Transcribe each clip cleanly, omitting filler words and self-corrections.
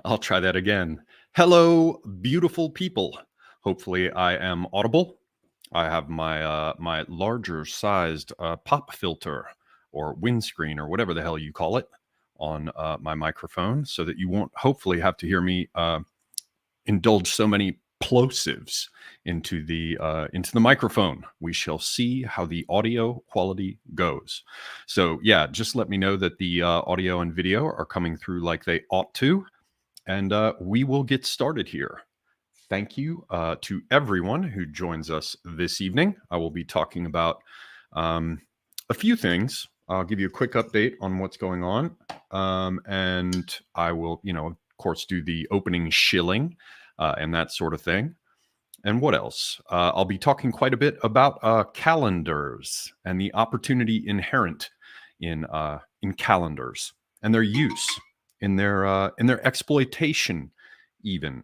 I'll try that again. Hello, beautiful people. Hopefully, I am audible. I have my larger sized pop filter or windscreen or whatever the hell you call it on my microphone, so that you won't hopefully have to hear me indulge so many plosives into the microphone. We shall see how the audio quality goes. So yeah, just let me know that the audio and video are coming through like they ought to, and we will get started here. Thank you to everyone who joins us this evening. I will be talking about a few things. I'll give you a quick update on what's going on. And I will, of course, do the opening shilling and that sort of thing. And what else? I'll be talking quite a bit about calendars and the opportunity inherent in calendars and their use, in their exploitation, even.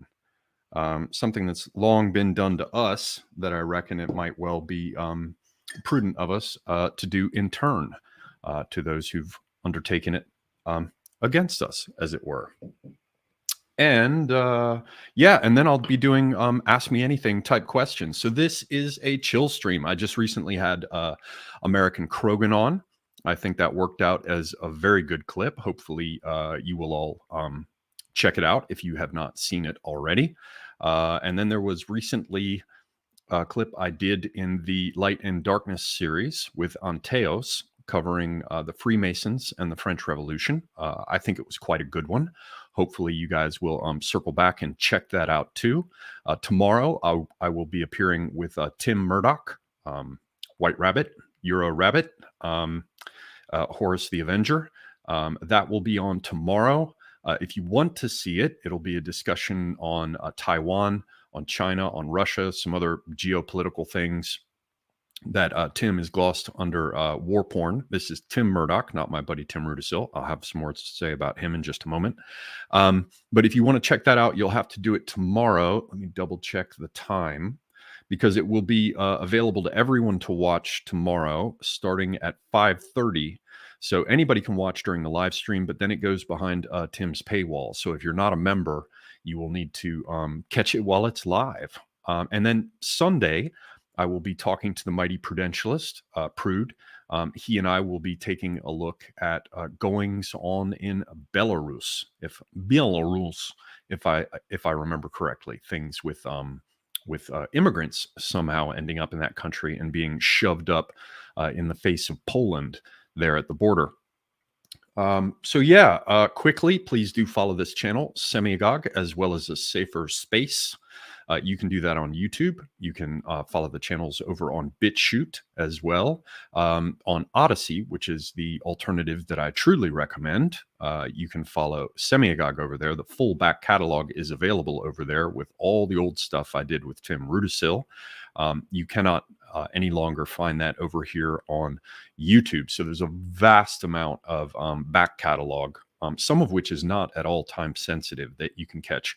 Something that's long been done to us that I reckon it might well be prudent of us to do in turn to those who've undertaken it against us, as it were. And and then I'll be doing Ask Me Anything type questions. So this is a chill stream. I just recently had American Krogan on. I think that worked out as a very good clip. Hopefully you will all check it out if you have not seen it already. And then there was recently a clip I did in the Light and Darkness series with Anteos, covering the Freemasons and the French Revolution. I think it was quite a good one. Hopefully you guys will circle back and check that out too. Tomorrow I will be appearing with Tim Murdoch, White Rabbit, Euro Rabbit, Horus the Avenger. That will be on tomorrow. If you want to see it, it'll be a discussion on Taiwan, on China, on Russia, some other geopolitical things that Tim is glossed under war porn. This is Tim Murdoch, not my buddy Tim Rudisil. I'll have some more to say about him in just a moment. But if you want to check that out, you'll have to do it tomorrow. Let me double check the time, because it will be available to everyone to watch tomorrow, starting at 5:30. So anybody can watch during the live stream, but then it goes behind Tim's paywall. So if you're not a member, you will need to catch it while it's live. And then Sunday, I will be talking to the mighty prudentialist, Prude. He and I will be taking a look at goings on in Belarus, if I remember correctly, things with immigrants somehow ending up in that country and being shoved up in the face of Poland there at the border. Quickly, please do follow this channel, Semiagog, as well as A Safer Space. You can do that on YouTube. You can follow the channels over on BitChute as well. On Odyssey, which is the alternative that I truly recommend, you can follow Semiagog over there. The full back catalog is available over there with all the old stuff I did with Tim Rudisil. You cannot any longer find that over here on YouTube. So there's a vast amount of back catalog, some of which is not at all time sensitive, that you can catch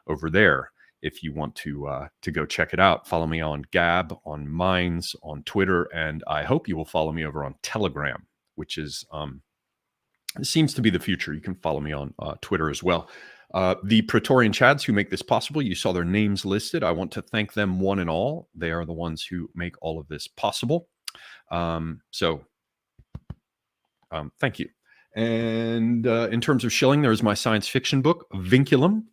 over there if you want to go check it out. Follow me on Gab, on Minds, on Twitter, and I hope you will follow me over on Telegram, which is seems to be the future. You can follow me on Twitter as well. The Praetorian Chads who make this possible, you saw their names listed. I want to thank them one and all. They are the ones who make all of this possible. Thank you. And in terms of shilling, there's my science fiction book, Vinculum,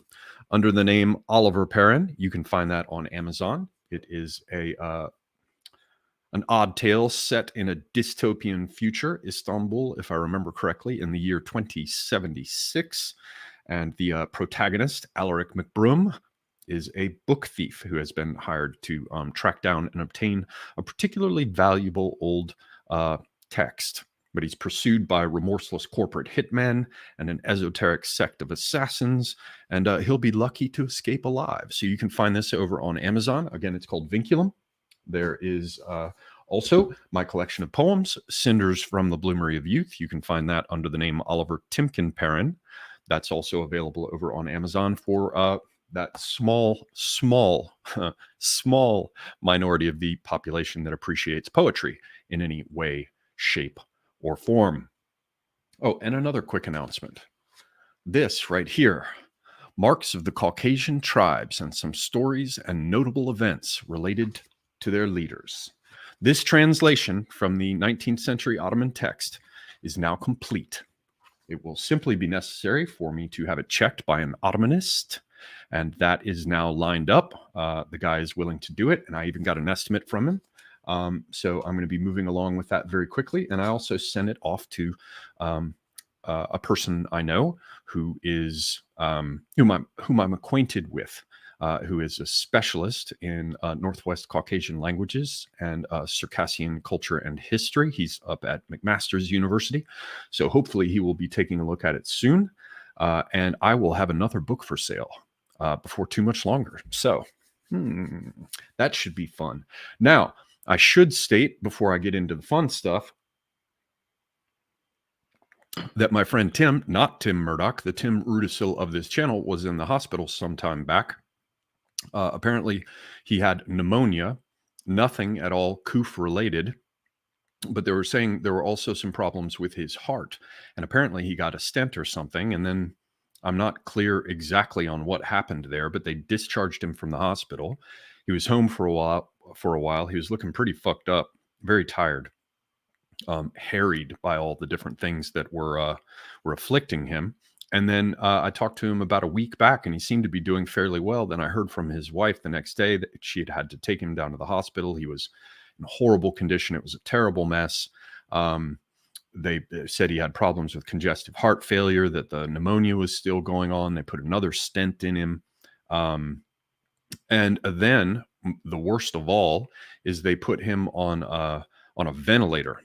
under the name Oliver Perrin. You can find that on Amazon. It is an odd tale set in a dystopian future, Istanbul, if I remember correctly, in the year 2076. And the protagonist, Alaric McBroom, is a book thief who has been hired to track down and obtain a particularly valuable old text. But he's pursued by remorseless corporate hitmen and an esoteric sect of assassins, and he'll be lucky to escape alive. So you can find this over on Amazon. Again, it's called Vinculum. There is also my collection of poems, Cinders from the Bloomery of Youth. You can find that under the name Oliver Timken Perrin. That's also available over on Amazon for that small minority of the population that appreciates poetry in any way, shape, or form. Oh, and another quick announcement. This right here, Marks of the Caucasian Tribes and some stories and notable events related to their leaders. This translation from the 19th century Ottoman text is now complete. It will simply be necessary for me to have it checked by an Ottomanist, and that is now lined up. The guy is willing to do it, and I even got an estimate from him. So I'm going to be moving along with that very quickly, and I also sent it off to a person I know who is whom I'm acquainted with, who is a specialist in Northwest Caucasian languages and Circassian culture and history. He's up at McMaster's University, so hopefully he will be taking a look at it soon, and I will have another book for sale before too much longer. So that should be fun. Now, I should state before I get into the fun stuff that my friend Tim, not Tim Murdoch, the Tim Rudisil of this channel, was in the hospital sometime back. Apparently, he had pneumonia, nothing at all COOF related, but they were saying there were also some problems with his heart. And apparently he got a stent or something. And then I'm not clear exactly on what happened there, but they discharged him from the hospital. He was home for a while. He was looking pretty fucked up, very tired. Harried by all the different things that were afflicting him. And then I talked to him about a week back, and he seemed to be doing fairly well. Then I heard from his wife the next day that she had to take him down to the hospital. He was in a horrible condition. It was a terrible mess. They said he had problems with congestive heart failure, that the pneumonia was still going on. They put another stent in him. And then the worst of all is they put him on a ventilator.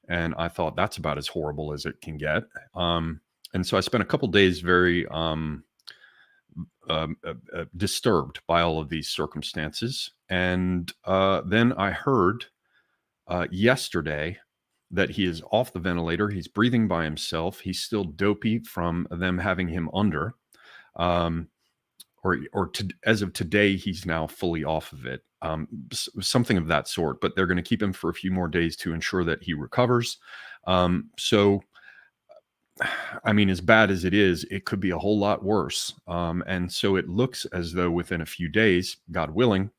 And I thought that's about as horrible as it can get. And so I spent a couple days very disturbed by all of these circumstances. And then I heard yesterday that he is off the ventilator. He's breathing by himself. He's still dopey from them having him under. As of today, he's now fully off of it. Something of that sort, but they're going to keep him for a few more days to ensure that he recovers. So, I mean, as bad as it is, it could be a whole lot worse. And so it looks as though within a few days, God willing,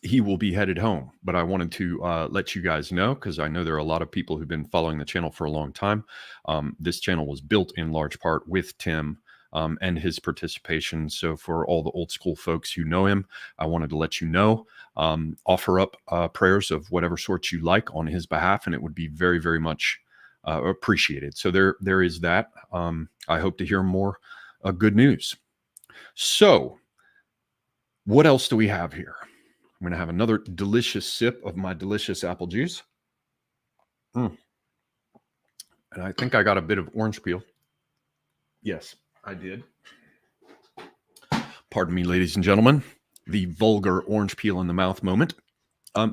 he will be headed home. But I wanted to let you guys know, because I know there are a lot of people who've been following the channel for a long time. This channel was built in large part with Tim and his participation. So for all the old school folks who know him, I wanted to let you know, offer up prayers of whatever sort you like on his behalf, and it would be very, very much appreciated. So there is that. I hope to hear more good news. So what else do we have here? I'm going to have another delicious sip of my delicious apple juice. And I think I got a bit of orange peel. Yes, I did. Pardon me, ladies and gentlemen, the vulgar orange peel in the mouth moment.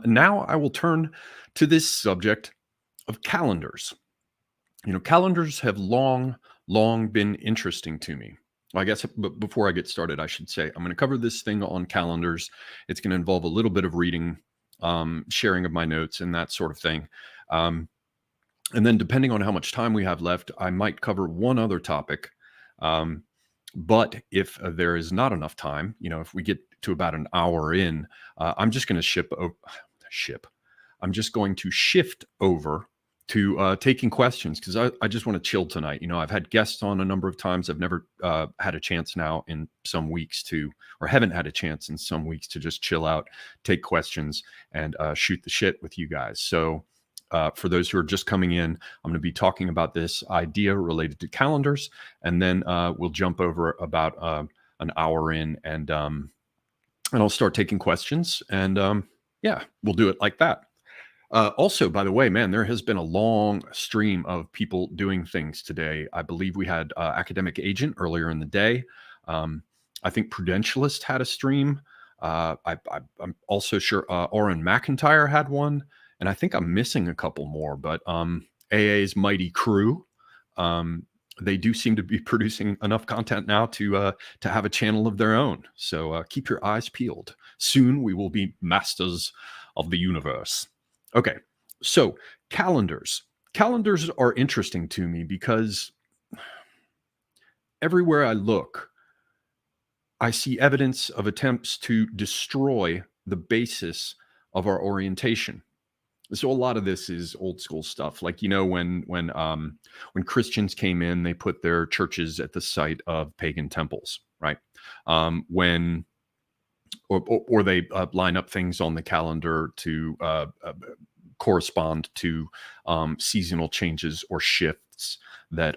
Now I will turn to this subject of calendars. You know, calendars have long been interesting to me. Well, I guess before I get started, I should say I'm going to cover this thing on calendars. It's going to involve a little bit of reading, sharing of my notes, and that sort of thing. And then depending on how much time we have left, I might cover one other topic. But if there is not enough time, you know, if we get to about an hour in, I'm just going to I'm just going to shift over to taking questions, because I just want to chill tonight. You know, I've had guests on a number of times. I've never had a chance now in some weeks haven't had a chance in some weeks to just chill out, take questions, and shoot the shit with you guys. So for those who are just coming in, I'm going to be talking about this idea related to calendars, and then we'll jump over about an hour in, and I'll start taking questions, and yeah, we'll do it like that. Also, by the way, man, there has been a long stream of people doing things today. I believe we had Academic Agent earlier in the day. I think Prudentialist had a stream. I'm also sure Oren McIntyre had one. And I think I'm missing a couple more, but AA's Mighty Crew, they do seem to be producing enough content now to have a channel of their own. So keep your eyes peeled. Soon we will be masters of the universe. Okay, so calendars. Calendars are interesting to me because everywhere I look, I see evidence of attempts to destroy the basis of our orientation. So a lot of this is old school stuff. Like, when Christians came in, they put their churches at the site of pagan temples, right? When or they line up things on the calendar to correspond to seasonal changes or shifts that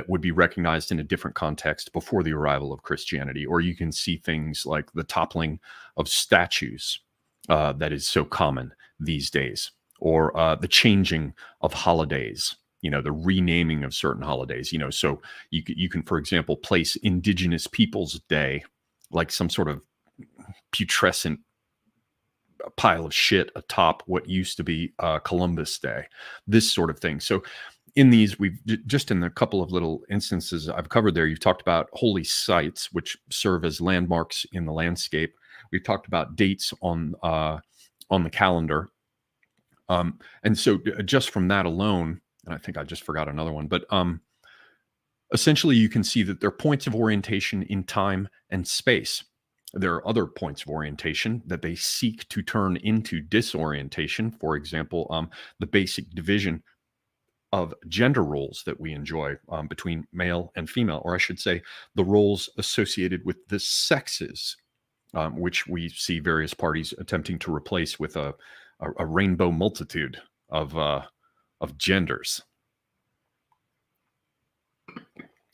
would be recognized in a different context before the arrival of Christianity. Or you can see things like the toppling of statues that is so common these days, or the changing of holidays, the renaming of certain holidays. So you can, for example, place Indigenous Peoples Day like some sort of putrescent pile of shit atop what used to be Columbus Day, this sort of thing. So in these, we've just in the couple of little instances I've covered there, you've talked about holy sites, which serve as landmarks in the landscape. We've talked about dates on the calendar. And so just from that alone, and I think I just forgot another one, but essentially you can see that there are points of orientation in time and space. There are other points of orientation that they seek to turn into disorientation. For example, the basic division of gender roles that we enjoy between male and female, or I should say the roles associated with the sexes, which we see various parties attempting to replace with a rainbow multitude of genders.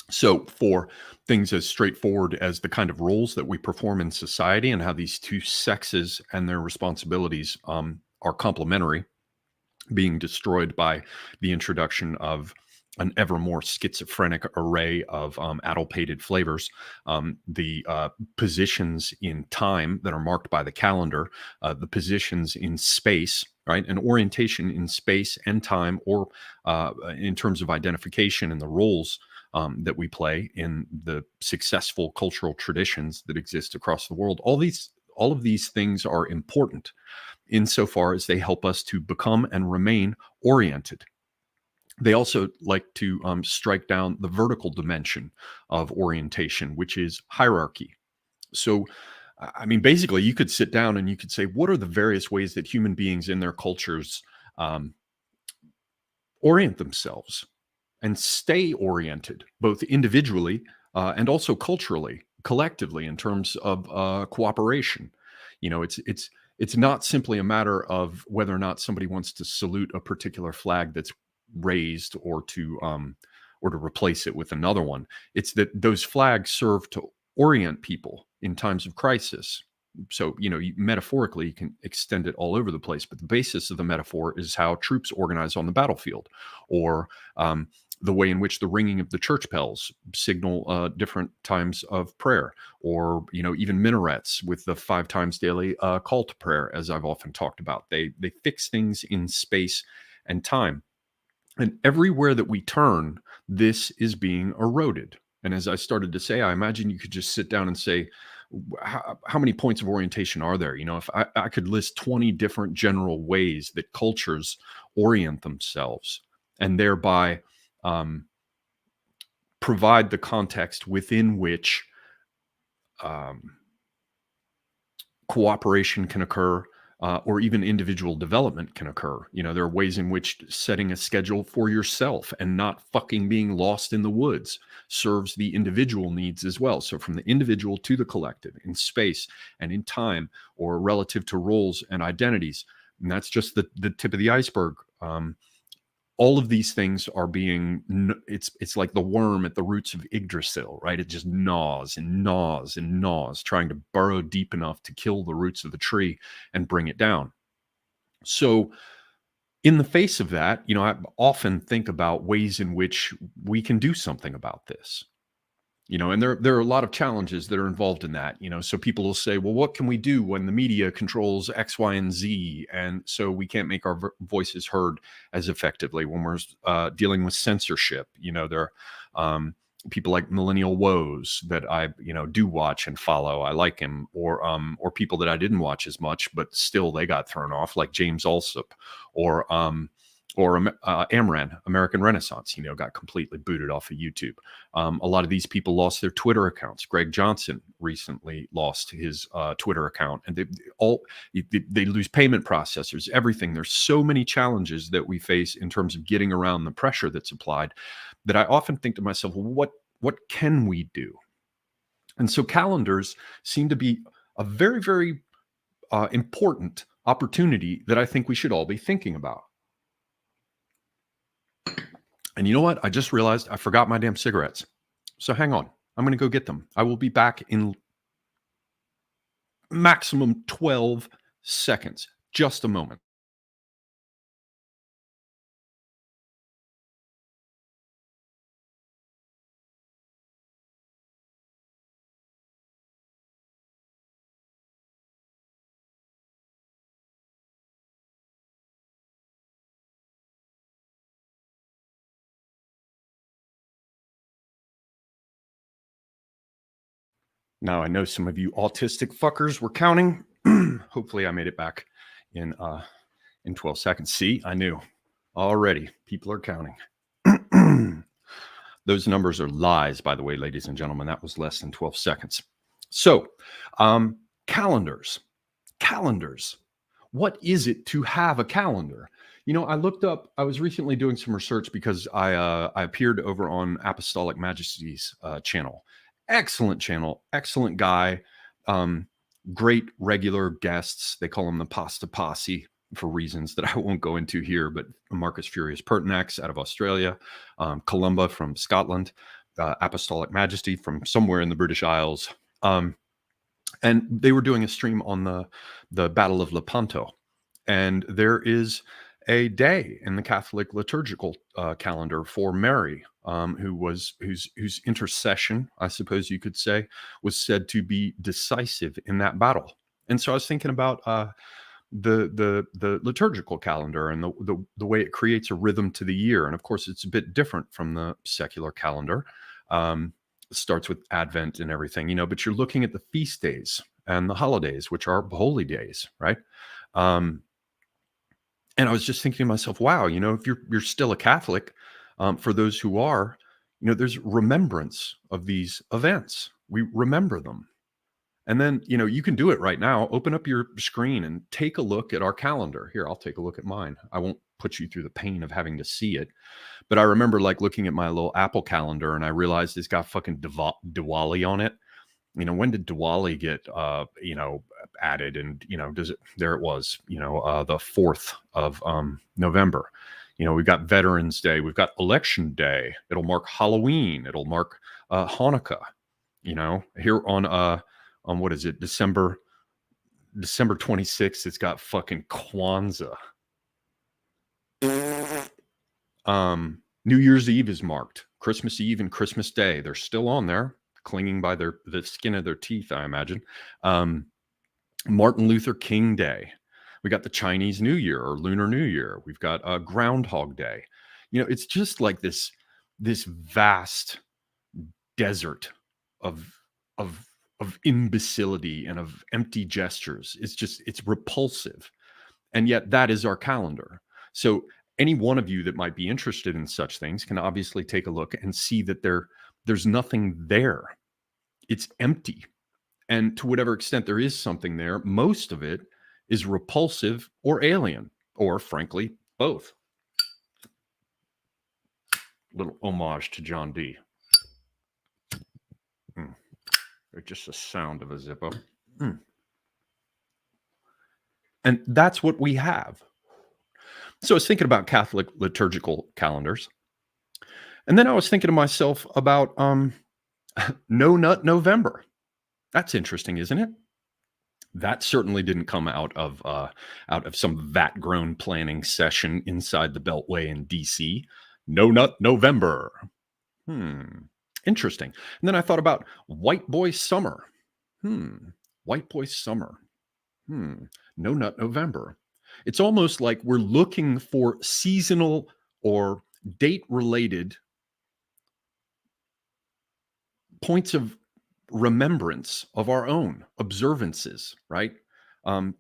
So for things as straightforward as the kind of roles that we perform in society and how these two sexes and their responsibilities are complementary, being destroyed by the introduction of an ever more schizophrenic array of addle-pated flavors, the positions in time that are marked by the calendar, the positions in space, right? An orientation in space and time, or in terms of identification and the roles that we play in the successful cultural traditions that exist across the world. All of these things are important insofar as they help us to become and remain oriented. They also like to strike down the vertical dimension of orientation, which is hierarchy. So, I mean, basically, you could sit down and you could say, what are the various ways that human beings in their cultures orient themselves and stay oriented, both individually and also culturally, collectively, in terms of cooperation? It's not simply a matter of whether or not somebody wants to salute a particular flag that's raised or to replace it with another one. It's that those flags serve to orient people in times of crisis. So, metaphorically, you can extend it all over the place, but the basis of the metaphor is how troops organize on the battlefield, or the way in which the ringing of the church bells signal different times of prayer, or even minarets with the 5 times daily call to prayer, as I've often talked about. They fix things in space and time, and everywhere that we turn, this is being eroded. And as I started to say, I imagine you could just sit down and say, how many points of orientation are there? If I could list 20 different general ways that cultures orient themselves, and thereby provide the context within which cooperation can occur, or even individual development can occur. There are ways in which setting a schedule for yourself and not fucking being lost in the woods serves the individual needs as well. So from the individual to the collective, in space and in time, or relative to roles and identities. And that's just the tip of the iceberg. All of these things are it's like the worm at the roots of Yggdrasil, right? It just gnaws and gnaws and gnaws, trying to burrow deep enough to kill the roots of the tree and bring it down. So in the face of that, I often think about ways in which we can do something about this. And there are a lot of challenges that are involved in that. So people will say, well, what can we do when the media controls X, Y, and Z? And so we can't make our voices heard as effectively when we're dealing with censorship. There are people like Millennial Woes that I, do watch and follow. I like him, or people that I didn't watch as much, but still they got thrown off, like James Alsop, or or Amran, American Renaissance, got completely booted off of YouTube. A lot of these people lost their Twitter accounts. Greg Johnson recently lost his Twitter account, and they lose payment processors, everything. There's so many challenges that we face in terms of getting around the pressure that's applied, that I often think to myself, well, what can we do? And so calendars seem to be a very, very important opportunity that I think we should all be thinking about. And you know what? I just realized I forgot my damn cigarettes. So hang on. I'm going to go get them. I will be back in maximum 12 seconds. Just a moment. Now, I know some of you autistic fuckers were counting. Hopefully I made it back in 12 seconds. See, I knew already. People are counting. Those numbers are lies, by the way, ladies and gentlemen. That was less than 12 seconds. So, calendars. What is it to have a calendar? I looked up, I was recently doing some research because I appeared over on Apostolic Majesty's channel. Excellent channel, excellent guy, great regular guests. They call him the Pasta Posse for reasons that I won't go into here, but Marcus Furious Pertinax out of Australia, Columba from Scotland, Apostolic Majesty from somewhere in the British Isles. And they were doing a stream on the Battle of Lepanto. And there is a day in the Catholic liturgical calendar for Mary, whose intercession, I suppose you could say, was said to be decisive in that battle. And so I was thinking about the liturgical calendar and the way it creates a rhythm to the year. And of course, it's a bit different from the secular calendar. It starts with Advent and everything, but you're looking at the feast days and the holidays, which are holy days, right? And I was just thinking to myself, wow, if you're still a Catholic, for those who are, there's remembrance of these events. We remember them. And then, you can do it right now. Open up your screen and take a look at our calendar. Here, I'll take a look at mine. I won't put you through the pain of having to see it. But I remember looking at my little Apple calendar, and I realized it's got fucking Diwali on it. When did Diwali get, added? And, there it was, the 4th of November. We've got Veterans Day. We've got Election Day. It'll mark Halloween. It'll mark Hanukkah. Here on what is it? December 26th, it's got fucking Kwanzaa. New Year's Eve is marked. Christmas Eve and Christmas Day. They're still on there, clinging by the skin of their teeth, I imagine. Martin Luther King Day. We got the Chinese New Year or Lunar New Year. We've got Groundhog Day. It's just like this vast desert of imbecility and of empty gestures. It's repulsive. And yet that is our calendar. So any one of you that might be interested in such things can obviously take a look and see that there's nothing there. It's empty. And to whatever extent there is something there, most of it is repulsive or alien, or frankly, both. Little homage to John D. Just the sound of a Zippo. And that's what we have. So I was thinking about Catholic liturgical calendars. And then I was thinking to myself about No Nut November. That's interesting, isn't it? That certainly didn't come out of some vat-grown planning session inside the Beltway in DC. No Nut November. Interesting. And then I thought about White Boy Summer. White Boy Summer. No Nut November. It's almost like we're looking for seasonal or date-related points of remembrance of our own observances, right?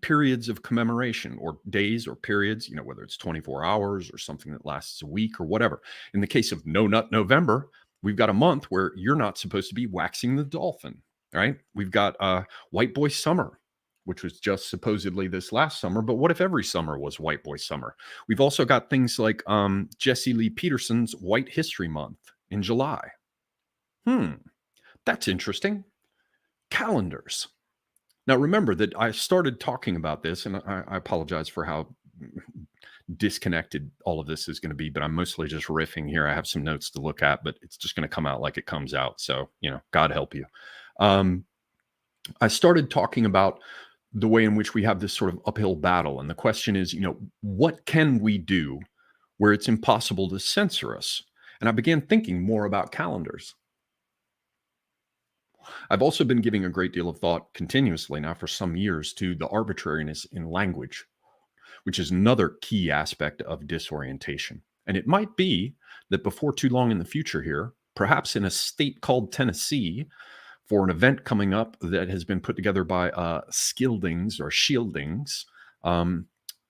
periods of commemoration or days or periods, whether it's 24 hours or something that lasts a week or whatever. In the case of No Nut November, we've got a month where you're not supposed to be waxing the dolphin, right? We've got White Boy Summer, which was just supposedly this last summer. But what if every summer was White Boy Summer? We've also got things like Jesse Lee Peterson's White History Month in July. That's interesting. Calendars. Now, remember that I started talking about this, and I apologize for how disconnected all of this is going to be, but I'm mostly just riffing here. I have some notes to look at, but it's just going to come out like it comes out. So, God help you. I started talking about the way in which we have this sort of uphill battle. And the question is, what can we do where it's impossible to censor us? And I began thinking more about calendars. I've also been giving a great deal of thought continuously now for some years to the arbitrariness in language, which is another key aspect of disorientation. And it might be that before too long in the future here, perhaps in a state called Tennessee, for an event coming up that has been put together by Skildings or Shieldings,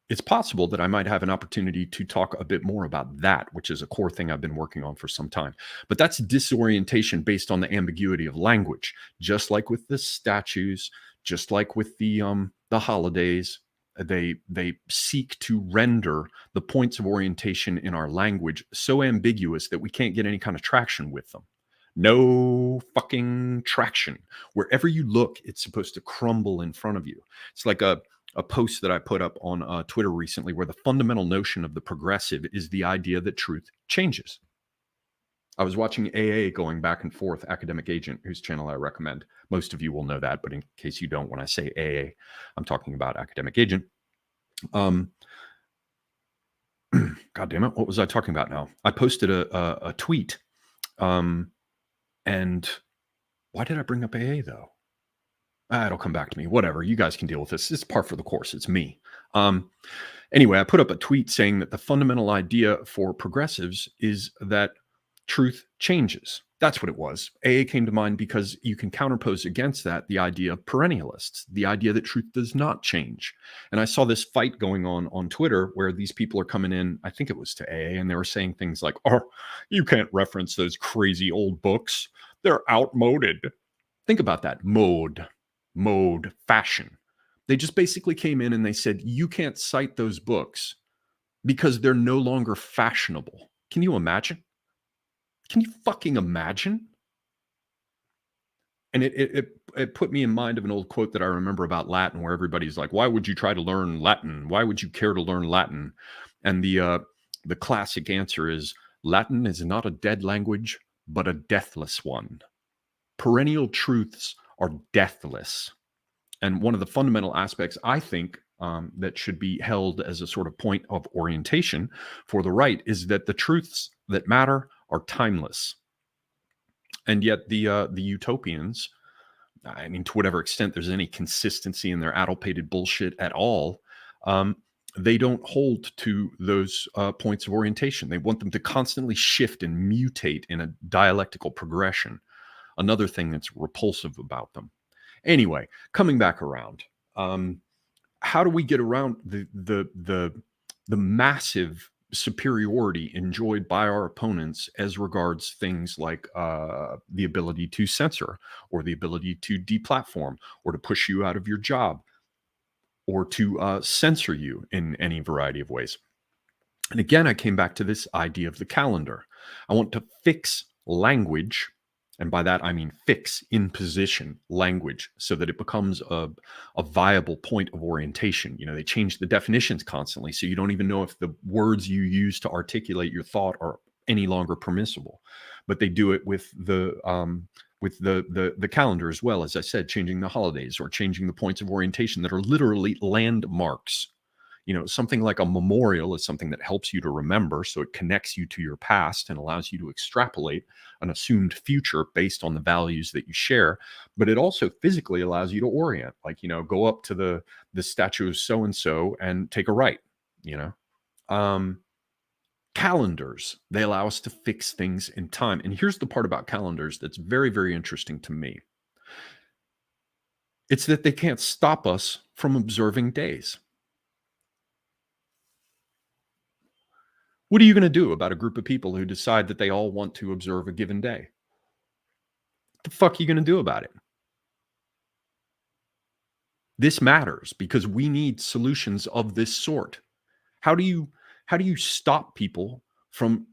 it's possible that I might have an opportunity to talk a bit more about that, which is a core thing I've been working on for some time. But that's disorientation based on the ambiguity of language, just like with the statues, just like with the holidays. They seek to render the points of orientation in our language so ambiguous that we can't get any kind of traction with them. No fucking traction. Wherever you look, it's supposed to crumble in front of you. It's like a post that I put up on Twitter recently where the fundamental notion of the progressive is the idea that truth changes. I was watching AA going back and forth, Academic Agent, whose channel I recommend. Most of you will know that, but in case you don't, when I say AA, I'm talking about Academic Agent. God damn it, what was I talking about now? I posted a tweet. And why did I bring up AA though? It'll come back to me. Whatever. You guys can deal with this. It's par for the course. It's me. Anyway, I put up a tweet saying that the fundamental idea for progressives is that truth changes. That's what it was. AA came to mind because you can counterpose against that the idea of perennialists, the idea that truth does not change. And I saw this fight going on Twitter where these people are coming in, I think it was to AA, and they were saying things like, oh, you can't reference those crazy old books. They're outmoded. Think about that. Mode, fashion. They just basically came in and they said, you can't cite those books because they're no longer fashionable. Can you imagine? Can you fucking imagine? And it put me in mind of an old quote that I remember about Latin, where everybody's like, why would you try to learn Latin? Why would you care to learn Latin? And the classic answer is, Latin is not a dead language, but a deathless one. Perennial truths are deathless. And one of the fundamental aspects, I think, that should be held as a sort of point of orientation for the right is that the truths that matter are timeless. And yet the utopians, I mean, to whatever extent there's any consistency in their addle-pated bullshit at all, they don't hold to those points of orientation. They want them to constantly shift and mutate in a dialectical progression. Another thing that's repulsive about them. Anyway, coming back around, how do we get around the massive superiority enjoyed by our opponents as regards things like the ability to censor or the ability to deplatform or to push you out of your job or to censor you in any variety of ways? And again, I came back to this idea of the calendar. I want to fix language. And by that, I mean fix in position language so that it becomes a viable point of orientation. You know, they change the definitions constantly, so you don't even know if the words you use to articulate your thought are any longer permissible. But they do it with the calendar as well, as I said, changing the holidays or changing the points of orientation that are literally landmarks. You know, something like a memorial is something that helps you to remember, so it connects you to your past and allows you to extrapolate an assumed future based on the values that you share. But it also physically allows you to orient, like, you know, go up to the statue of so-and-so and take a right, you know. Calendars, they allow us to fix things in time. And here's the part about calendars that's very, very interesting to me. It's that they can't stop us from observing days. What are you going to do about a group of people who decide that they all want to observe a given day? What the fuck are you going to do about it? This matters because we need solutions of this sort. How do you stop people from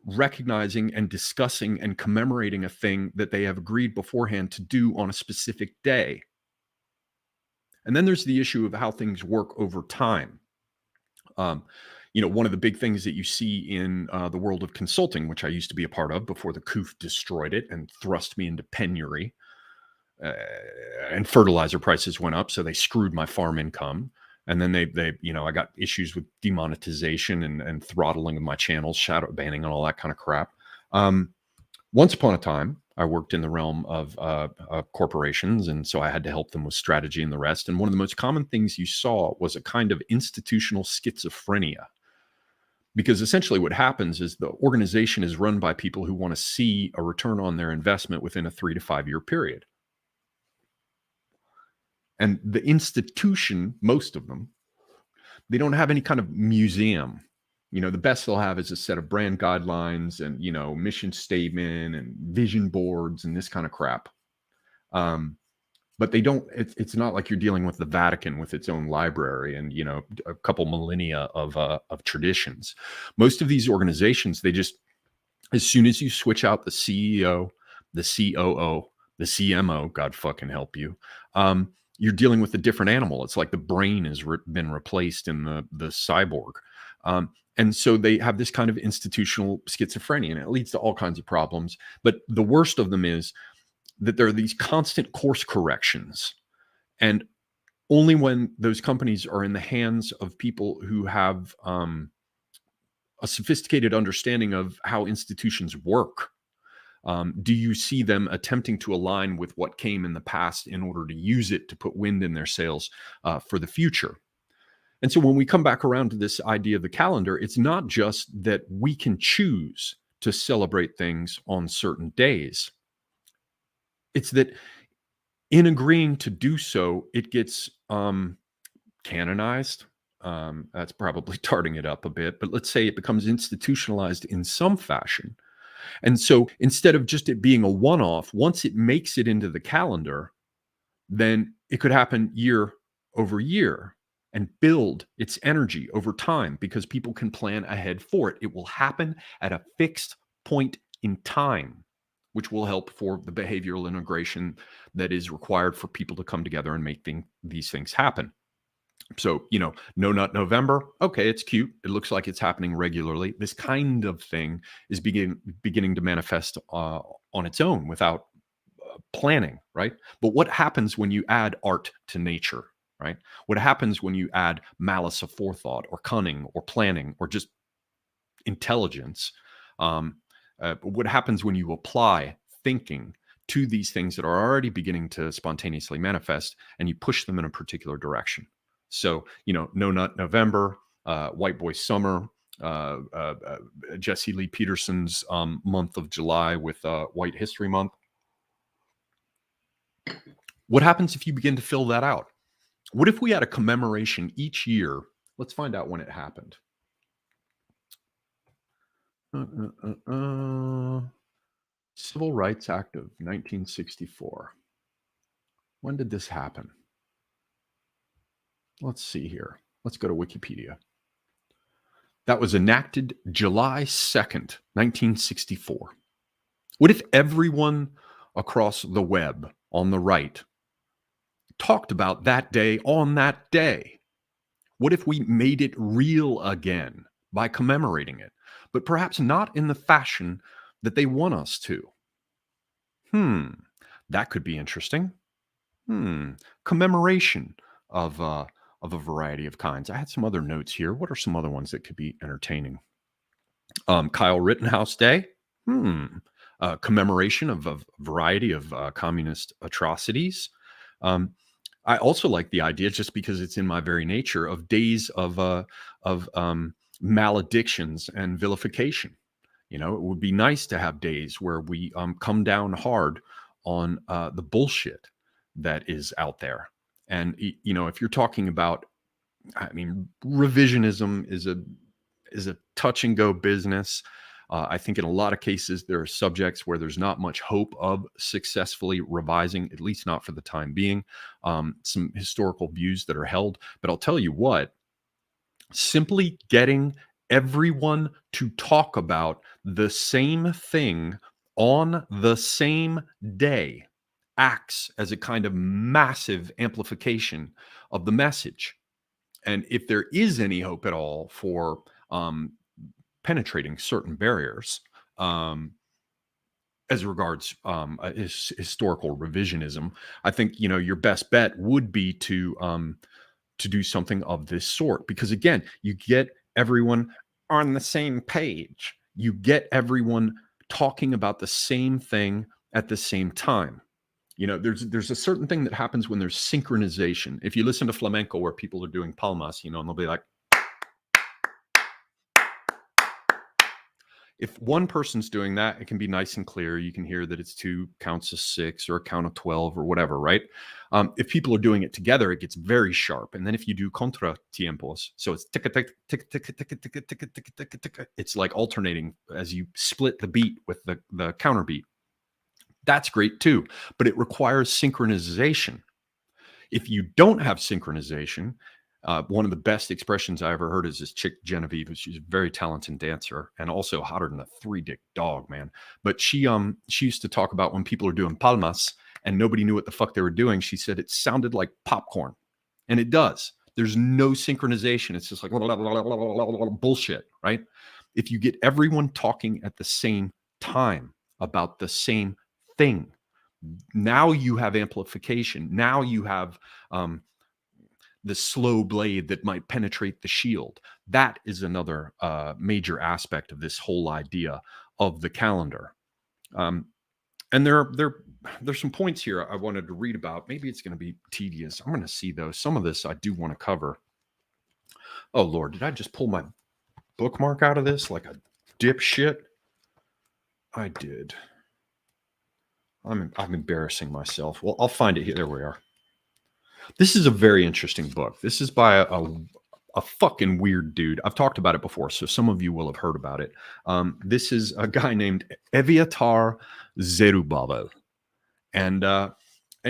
recognizing and discussing and commemorating a thing that they have agreed beforehand to do on a specific day? And then there's the issue of how things work over time. One of the big things that you see in the world of consulting, which I used to be a part of before the coup destroyed it and thrust me into penury, uh, and fertilizer prices went up, so they screwed my farm income. And then I got issues with demonetization and throttling of my channels, shadow banning, and all that kind of crap. Once upon a time, I worked in the realm of corporations, and so I had to help them with strategy and the rest. And one of the most common things you saw was a kind of institutional schizophrenia. Because essentially what happens is the organization is run by people who want to see a return on their investment within a 3 to 5 year period. And the institution, most of them, they don't have any kind of museum. The best they'll have is a set of brand guidelines and, mission statement and vision boards and this kind of crap. But they don't, it's not like you're dealing with the Vatican with its own library and, a couple millennia of traditions. Most of these organizations, they just, as soon as you switch out the CEO, the COO, the CMO, God fucking help you, you're dealing with a different animal. It's like the brain has been replaced in the cyborg. And so they have this kind of institutional schizophrenia, and it leads to all kinds of problems. But the worst of them is that there are these constant course corrections. And only when those companies are in the hands of people who have a sophisticated understanding of how institutions work, do you see them attempting to align with what came in the past in order to use it to put wind in their sails for the future. And so when we come back around to this idea of the calendar, it's not just that we can choose to celebrate things on certain days. It's that in agreeing to do so, it gets canonized. That's probably tarting it up a bit, but let's say it becomes institutionalized in some fashion. And so instead of just it being a one-off, once it makes it into the calendar, then it could happen year over year and build its energy over time because people can plan ahead for it. It will happen at a fixed point in time, which will help for the behavioral integration that is required for people to come together and make these things happen. So, No Nut November, okay, it's cute. It looks like it's happening regularly. This kind of thing is beginning to manifest on its own without planning, right? But what happens when you add art to nature, right? What happens when you add malice aforethought or cunning or planning or just intelligence? What happens when you apply thinking to these things that are already beginning to spontaneously manifest and you push them in a particular direction? So, No Nut November, White Boy Summer, Jesse Lee Peterson's month of July with White History Month. What happens if you begin to fill that out? What if we had a commemoration each year? Let's find out when it happened. Civil Rights Act of 1964. When did this happen? Let's see here. Let's go to Wikipedia. That was enacted July 2nd, 1964. What if everyone across the web on the right talked about that day on that day? What if we made it real again by commemorating it, but perhaps not in the fashion that they want us to? That could be interesting. Commemoration of a variety of kinds. I had some other notes here. What are some other ones that could be entertaining? Kyle Rittenhouse Day. Commemoration of a variety of communist atrocities. I also like the idea, just because it's in my very nature, of days of maledictions and vilification. It would be nice to have days where we come down hard on the bullshit that is out there. And, you know, if you're talking about, I mean, revisionism is a touch and go business. I think in a lot of cases, there are subjects where there's not much hope of successfully revising, at least not for the time being, some historical views that are held. But I'll tell you what, simply getting everyone to talk about the same thing on the same day acts as a kind of massive amplification of the message. And if there is any hope at all for penetrating certain barriers as regards historical revisionism, I think, you know, your best bet would be to do something of this sort, because again, you get everyone on the same page. You get everyone talking about the same thing at the same time. You know, there's a certain thing that happens when there's synchronization. If you listen to flamenco where people are doing palmas, you know, and they'll be like, if one person's doing that, it can be nice and clear. You can hear that it's 2 counts of 6 or a count of 12 or whatever, right? If people are doing it together, it gets very sharp. And then if you do contra tiempos, so it's tick tick tick tick tick tick tick tick tick tick, it's like alternating as you split the beat with the counter beat. That's great too, but it requires synchronization. If you don't have synchronization, one of the best expressions I ever heard is this chick Genevieve. She's a very talented dancer and also hotter than a 3-dick dog, man. But she used to talk about when people are doing palmas and nobody knew what the fuck they were doing. She said it sounded like popcorn, and it does. There's no synchronization. It's just like bullshit, right? If you get everyone talking at the same time about the same thing, now you have amplification. Now you have the slow blade that might penetrate the shield. That is another major aspect of this whole idea of the calendar. And there's some points here I wanted to read about. Maybe it's going to be tedious. I'm going to see though. Some of this I do want to cover. Oh Lord, did I just pull my bookmark out of this like a dipshit? I did. I'm embarrassing myself. Well, I'll find it here. There we are. This is a very interesting book. This is by a fucking weird dude. I've talked about it before, so some of you will have heard about it. This is a guy named Eviatar Zerubbabel. And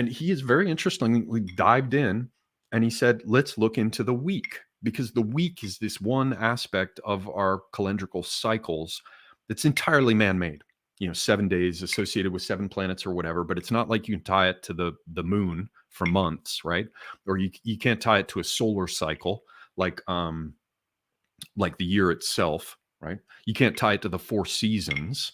he is very interestingly dived in, and he said, let's look into the week, because the week is this one aspect of our calendrical cycles that's entirely man-made. You know, 7 days associated with 7 planets or whatever, but it's not like you can tie it to the moon for months, right? Or you can't tie it to a solar cycle like the year itself, right? You can't tie it to the 4 seasons.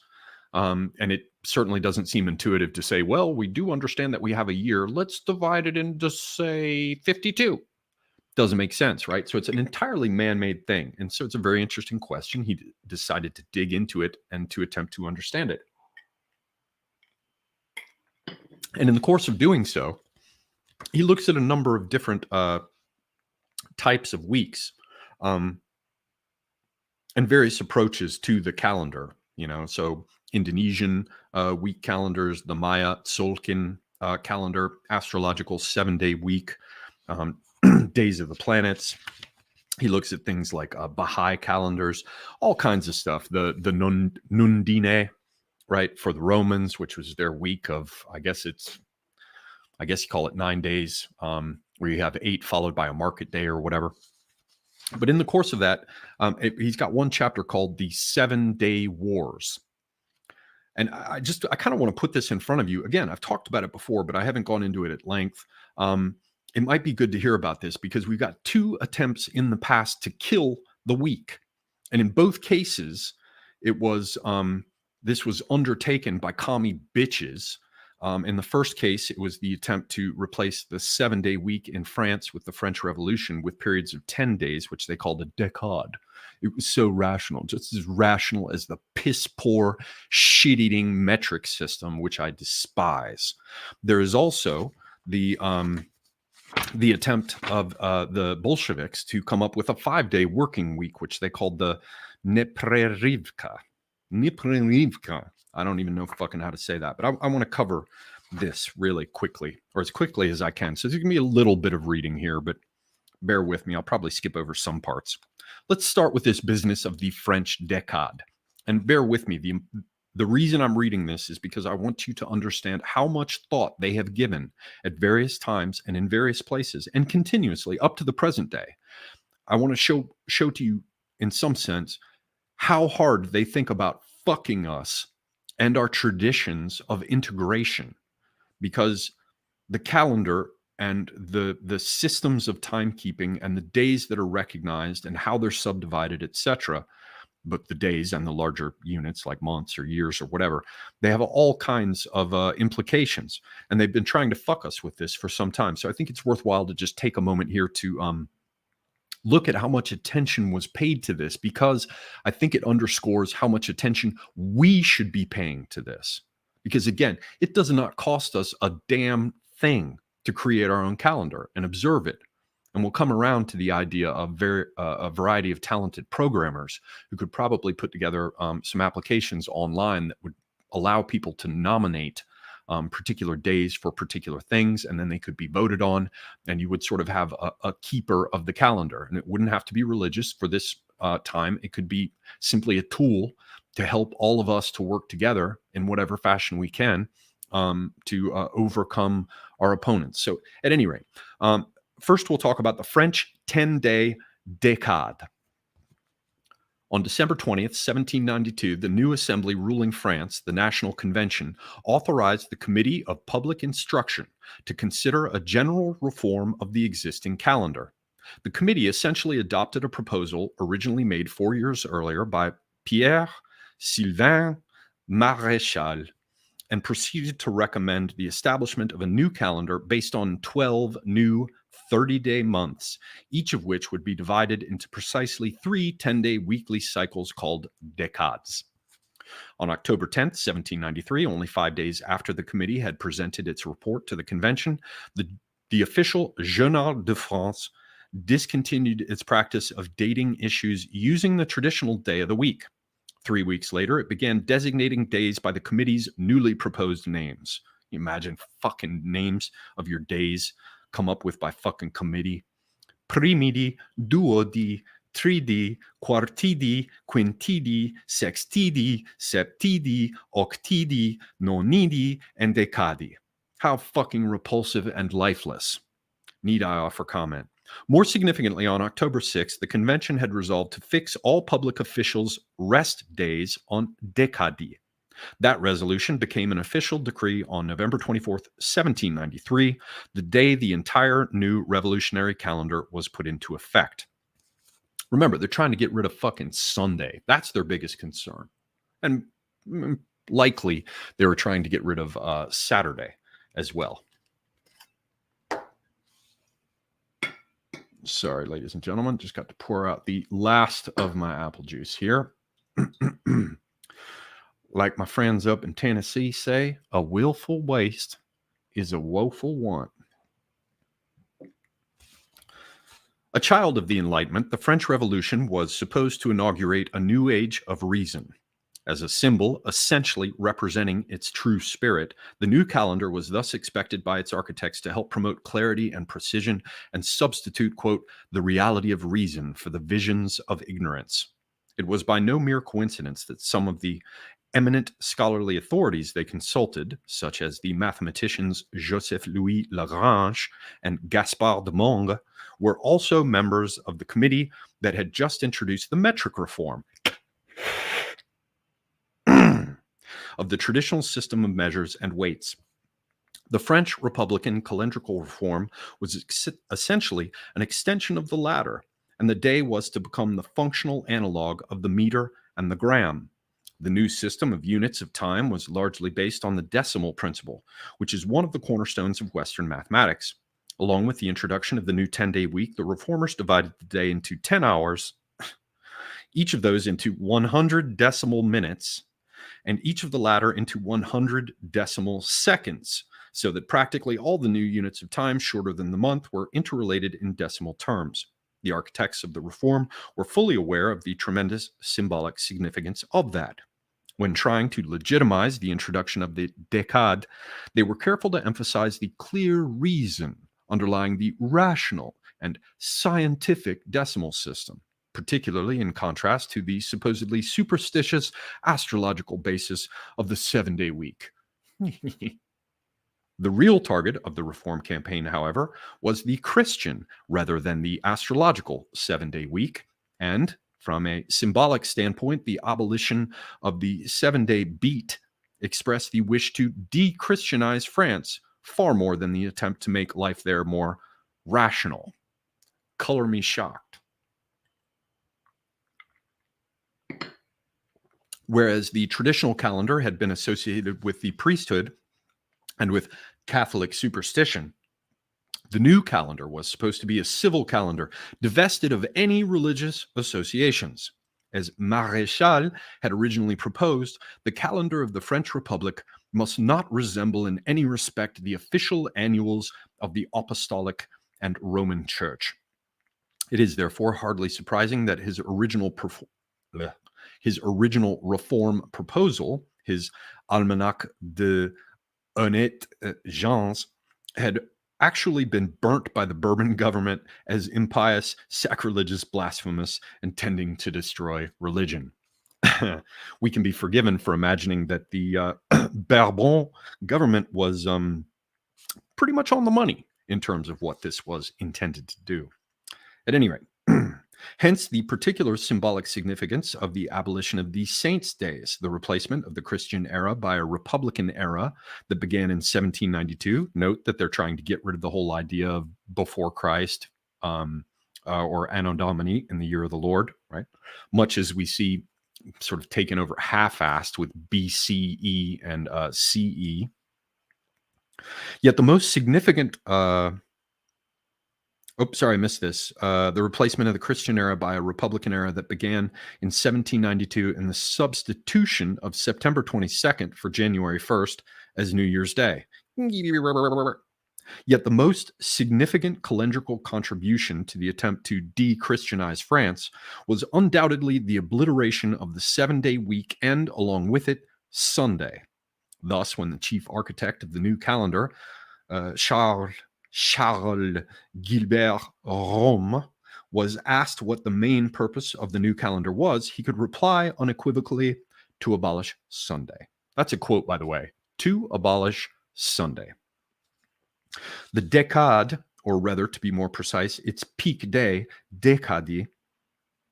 And it certainly doesn't seem intuitive to say, well, we do understand that we have a year. Let's divide it into, say, 52. Doesn't make sense, right? So it's an entirely man-made thing. And so it's a very interesting question. He decided to dig into it and to attempt to understand it. And in the course of doing so, he looks at a number of different types of weeks and various approaches to the calendar, you know, so Indonesian week calendars, the Maya Tzolk'in calendar, astrological 7-day week, days of the planets. He looks at things like Baha'i calendars, all kinds of stuff. The Nundine, right, for the Romans, which was their week of, I guess you call it 9 days, where you have 8 followed by a market day or whatever. But in the course of that, he's got one chapter called the 7-Day Wars. And I kind of want to put this in front of you. Again, I've talked about it before, but I haven't gone into it at length. It might be good to hear about this because we've got 2 attempts in the past to kill the week. And in both cases, it was this was undertaken by commie bitches. In the first case, it was the attempt to replace the 7-day week in France with the French Revolution with periods of 10 days, which they called a décade. It was so rational, just as rational as the piss-poor, shit-eating metric system, which I despise. There is also the attempt of the Bolsheviks to come up with a 5-day working week, which they called the Neprerivka. I don't even know fucking how to say that, but I want to cover this really quickly, or as quickly as I can. So there's going to be a little bit of reading here, but bear with me. I'll probably skip over some parts. Let's start with this business of the French décade. And bear with me. The reason I'm reading this is because I want you to understand how much thought they have given at various times and in various places and continuously up to the present day. I want to show to you, in some sense, how hard they think about fucking us and our traditions of integration, because the calendar and the systems of timekeeping and the days that are recognized and how they're subdivided, etc., but the days and the larger units like months or years or whatever, they have all kinds of implications. And they've been trying to fuck us with this for some time. So I think it's worthwhile to just take a moment here to look at how much attention was paid to this, because I think it underscores how much attention we should be paying to this. Because again, it does not cost us a damn thing to create our own calendar and observe it. And we'll come around to the idea of a variety of talented programmers who could probably put together some applications online that would allow people to nominate particular days for particular things, and then they could be voted on, and you would sort of have a keeper of the calendar. And it wouldn't have to be religious for this time. It could be simply a tool to help all of us to work together in whatever fashion we can to overcome our opponents. So at any rate, first we'll talk about the French 10-day décade. On December 20th, 1792, the new assembly ruling France, the National Convention, authorized the Committee of Public Instruction to consider a general reform of the existing calendar. The committee essentially adopted a proposal originally made 4 years earlier by Pierre Sylvain Maréchal and proceeded to recommend the establishment of a new calendar based on 12 new 30-day months, each of which would be divided into precisely 3 10-day weekly cycles called décades. On October 10th, 1793, only 5 days after the committee had presented its report to the convention, the official Journal de France discontinued its practice of dating issues using the traditional day of the week. 3 weeks later, it began designating days by the committee's newly proposed names. You imagine fucking names of your days come up with by fucking committee. Primidi, duodi, tridi, quartidi, quintidi, sextidi, septidi, octidi, nonidi, and decadi. How fucking repulsive and lifeless. Need I offer comment? More significantly, on October 6th, the convention had resolved to fix all public officials' rest days on decadi. That resolution became an official decree on November 24th, 1793, the day the entire new revolutionary calendar was put into effect. Remember, they're trying to get rid of fucking Sunday. That's their biggest concern. And likely they were trying to get rid of Saturday as well. Sorry, ladies and gentlemen, just got to pour out the last of my apple juice here. Like my friends up in Tennessee say, a willful waste is a woeful want. A child of the Enlightenment, the French Revolution was supposed to inaugurate a new age of reason. As a symbol essentially representing its true spirit, the new calendar was thus expected by its architects to help promote clarity and precision and substitute, quote, the reality of reason for the visions of ignorance. It was by no mere coincidence that some of the eminent scholarly authorities they consulted, such as the mathematicians Joseph-Louis Lagrange and Gaspard de Monge, were also members of the committee that had just introduced the metric reform of the traditional system of measures and weights. The French Republican calendrical reform was essentially an extension of the latter, and the day was to become the functional analog of the meter and the gram. The new system of units of time was largely based on the decimal principle, which is one of the cornerstones of Western mathematics. Along with the introduction of the new 10-day week, the reformers divided the day into 10 hours, each of those into 100 decimal minutes, and each of the latter into 100 decimal seconds, so that practically all the new units of time shorter than the month were interrelated in decimal terms. The architects of the reform were fully aware of the tremendous symbolic significance of that. When trying to legitimize the introduction of the décade, they were careful to emphasize the clear reason underlying the rational and scientific decimal system, particularly in contrast to the supposedly superstitious astrological basis of the 7-day week. The real target of the reform campaign, however, was the Christian rather than the astrological 7-day week, and from a symbolic standpoint, the abolition of the 7-day beat expressed the wish to de-Christianize France far more than the attempt to make life there more rational. Color me shocked. Whereas the traditional calendar had been associated with the priesthood and with Catholic superstition, the new calendar was supposed to be a civil calendar, divested of any religious associations. As Maréchal had originally proposed, the calendar of the French Republic must not resemble in any respect the official annuals of the Apostolic and Roman Church. It is therefore hardly surprising that his original reform proposal, his Almanach de Honnêtes Gens, had actually been burnt by the Bourbon government as impious, sacrilegious, blasphemous, and tending to destroy religion. We can be forgiven for imagining that the Bourbon government was pretty much on the money in terms of what this was intended to do. At any rate, hence the particular symbolic significance of the abolition of the saints' days, the replacement of the Christian era by a Republican era that began in 1792. Note that they're trying to get rid of the whole idea of before Christ or Anno Domini in the year of the Lord, right? Much as we see sort of taken over half-assed with BCE and CE. Yet the most significant I missed this. The replacement of the Christian era by a Republican era that began in 1792 and the substitution of September 22nd for January 1st as New Year's Day. Yet the most significant calendrical contribution to the attempt to de-Christianize France was undoubtedly the obliteration of the 7-day week and, along with it, Sunday. Thus, when the chief architect of the new calendar, Charles Gilbert Rome, was asked what the main purpose of the new calendar was, he could reply unequivocally, to abolish Sunday. That's a quote, by the way, to abolish Sunday. The décade, or rather, to be more precise, its peak day, décadi,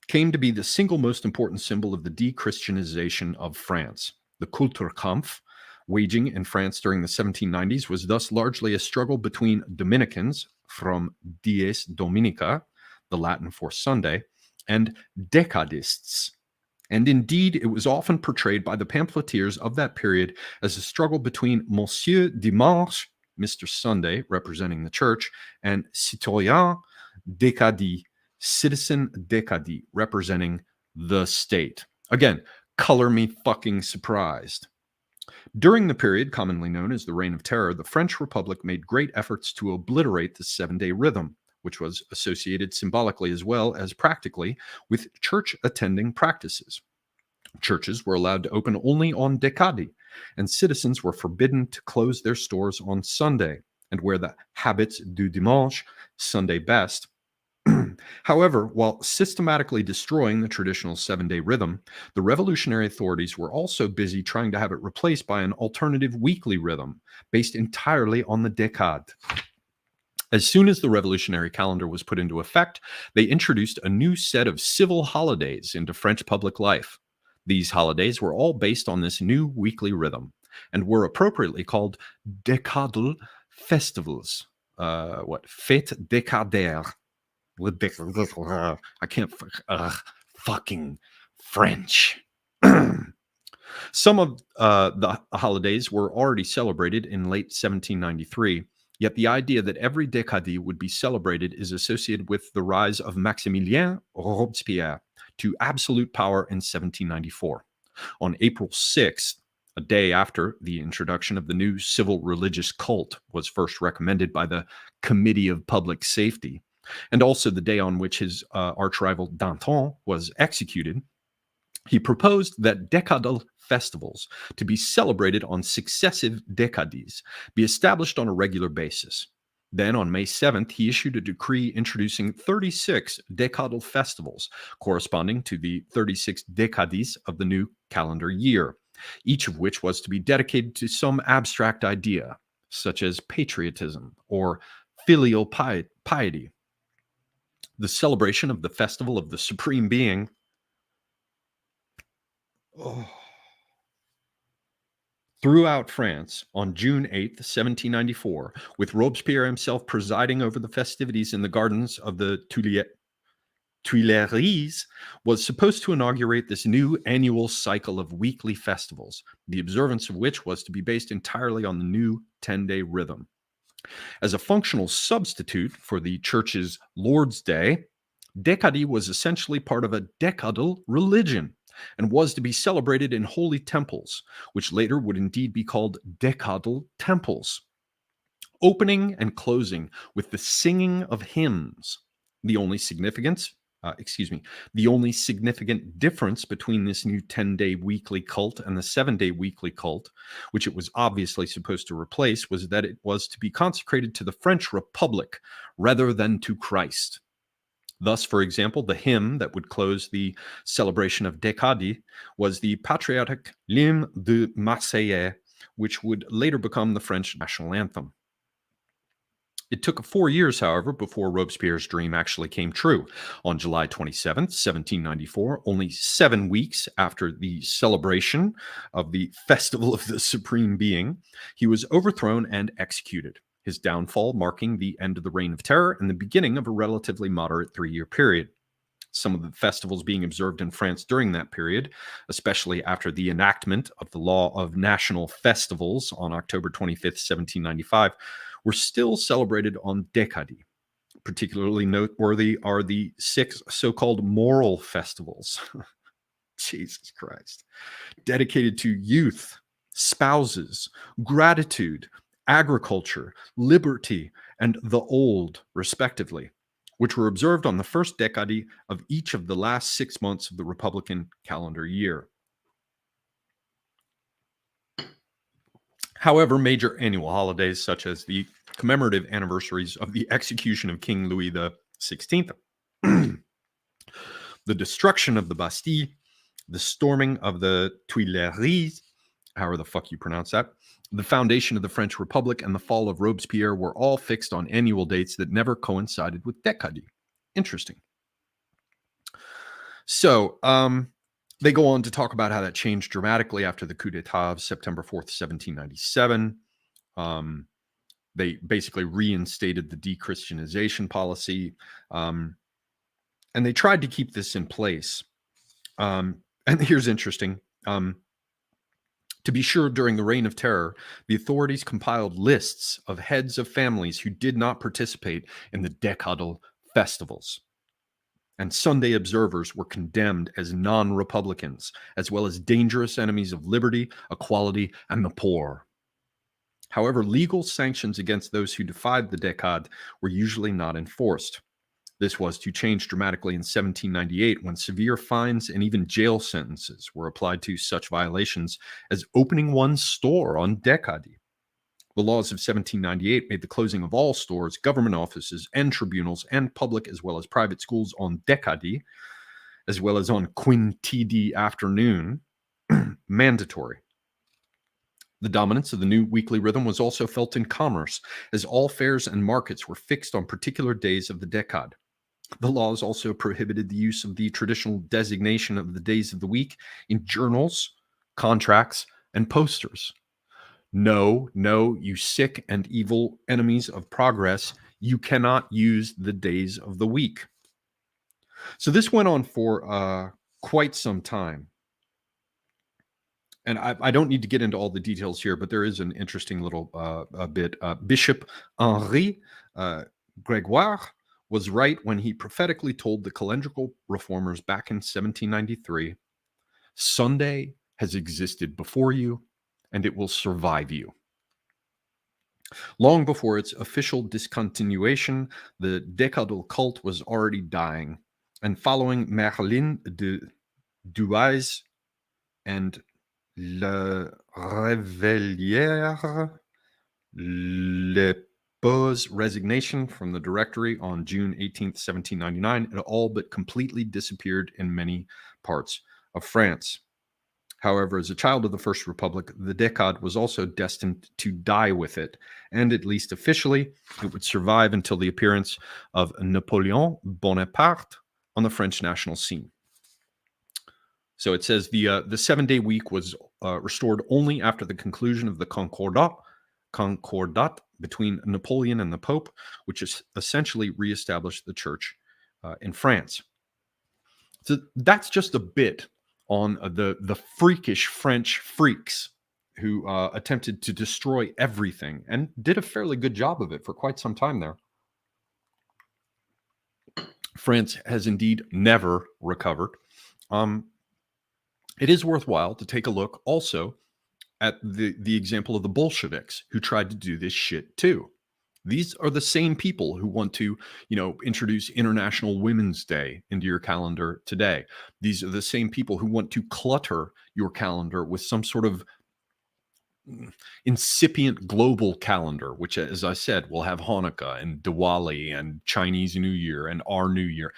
came to be the single most important symbol of the de-Christianization of France. The Kulturkampf, waging in France during the 1790s, was thus largely a struggle between Dominicans, from dies dominica, the Latin for Sunday, and decadists. And indeed, it was often portrayed by the pamphleteers of that period as a struggle between Monsieur Dimanche, Mr. Sunday, representing the church, and Citoyen Décadi, Citizen Décadi, representing the state. Again, color me fucking surprised. During the period commonly known as the Reign of Terror, the French Republic made great efforts to obliterate the 7-day rhythm, which was associated symbolically as well as practically with church-attending practices. Churches were allowed to open only on Décadi, and citizens were forbidden to close their stores on Sunday and wear the habits du dimanche, Sunday best. However, while systematically destroying the traditional 7-day rhythm, the revolutionary authorities were also busy trying to have it replaced by an alternative weekly rhythm based entirely on the décade. As soon as the revolutionary calendar was put into effect, they introduced a new set of civil holidays into French public life. These holidays were all based on this new weekly rhythm and were appropriately called décadal festivals. Fête décadaire. I can't fucking French. Some of the holidays were already celebrated in late 1793, yet the idea that every décadi would be celebrated is associated with the rise of Maximilien Robespierre to absolute power in 1794. On April 6th, a day after the introduction of the new civil religious cult was first recommended by the Committee of Public Safety, and also the day on which his arch-rival Danton was executed, He proposed that decadal festivals, to be celebrated on successive decades, be established on a regular basis. Then, on May 7th, he issued a decree introducing 36 decadal festivals, corresponding to the 36 decades of the new calendar year, each of which was to be dedicated to some abstract idea, such as patriotism or filial piety. The celebration of the festival of the Supreme Being. Oh. Throughout France on June 8th, 1794, with Robespierre himself presiding over the festivities in the gardens of the Tuileries, was supposed to inaugurate this new annual cycle of weekly festivals, the observance of which was to be based entirely on the new 10-day rhythm. As a functional substitute for the Church's Lord's Day, Decadi was essentially part of a decadal religion and was to be celebrated in holy temples, which later would indeed be called decadal temples, opening and closing with the singing of hymns. The only significant difference between this new 10-day weekly cult and the 7-day weekly cult, which it was obviously supposed to replace, was that it was to be consecrated to the French Republic rather than to Christ. Thus, for example, the hymn that would close the celebration of Decadi was the patriotic L'Hymne de Marseillais, which would later become the French national anthem. It took 4 years, however, before Robespierre's dream actually came true. On July 27th, 1794, only 7 weeks after the celebration of the Festival of the Supreme Being, he was overthrown and executed, his downfall marking the end of the Reign of Terror and the beginning of a relatively moderate 3-year period. Some of the festivals being observed in France during that period, especially after the enactment of the Law of National Festivals on October 25th, 1795, were still celebrated on Decadi. Particularly noteworthy are the 6 so-called moral festivals. Jesus Christ. Dedicated to youth, spouses, gratitude, agriculture, liberty, and the old, respectively, which were observed on the first decade of each of the last 6 months of the Republican calendar year. However, major annual holidays, such as the commemorative anniversaries of the execution of King Louis XVI, the destruction of the Bastille, the storming of the Tuileries, however the fuck you pronounce that, the foundation of the French Republic, and the fall of Robespierre were all fixed on annual dates that never coincided with Decadi. Interesting. So, they go on to talk about how that changed dramatically after the coup d'etat of September 4th, 1797. They basically reinstated the de-christianization policy, and they tried to keep this in place. And here's interesting. To be sure, during the Reign of Terror, the authorities compiled lists of heads of families who did not participate in the decadal festivals. And Sunday observers were condemned as non-Republicans, as well as dangerous enemies of liberty, equality, and the poor. However, legal sanctions against those who defied the decade were usually not enforced. This was to change dramatically in 1798 when severe fines and even jail sentences were applied to such violations as opening one's store on Decadi. The laws of 1798 made the closing of all stores, government offices, and tribunals, and public as well as private schools on Decadi, as well as on Quintidi afternoon, mandatory. The dominance of the new weekly rhythm was also felt in commerce, as all fairs and markets were fixed on particular days of the decade. The laws also prohibited the use of the traditional designation of the days of the week in journals, contracts, and posters. No, you sick and evil enemies of progress, you cannot use the days of the week. So this went on for quite some time. And I don't need to get into all the details here, but there is an interesting little bit. Bishop Henri Gregoire was right when he prophetically told the calendrical reformers back in 1793, Sunday has existed before you, and it will survive you. Long before its official discontinuation, the decadal cult was already dying, and following Merlin de Duais and Le Réveillère Lepo's resignation from the directory on June 18th, 1799, it all but completely disappeared in many parts of France. However, as a child of the First Republic, the Decade was also destined to die with it, and at least officially, it would survive until the appearance of Napoleon Bonaparte on the French national scene. So it says the 7-day week was restored only after the conclusion of the Concordat between Napoleon and the Pope, which is essentially reestablished the church in France. So that's just a bit on the freakish French freaks who attempted to destroy everything and did a fairly good job of it for quite some time there. France has indeed never recovered. It is worthwhile to take a look also at the example of the Bolsheviks who tried to do this shit too. These are the same people who want to, introduce International Women's Day into your calendar today. These are the same people who want to clutter your calendar with some sort of incipient global calendar, which, as I said, will have Hanukkah and Diwali and Chinese New Year and our New Year.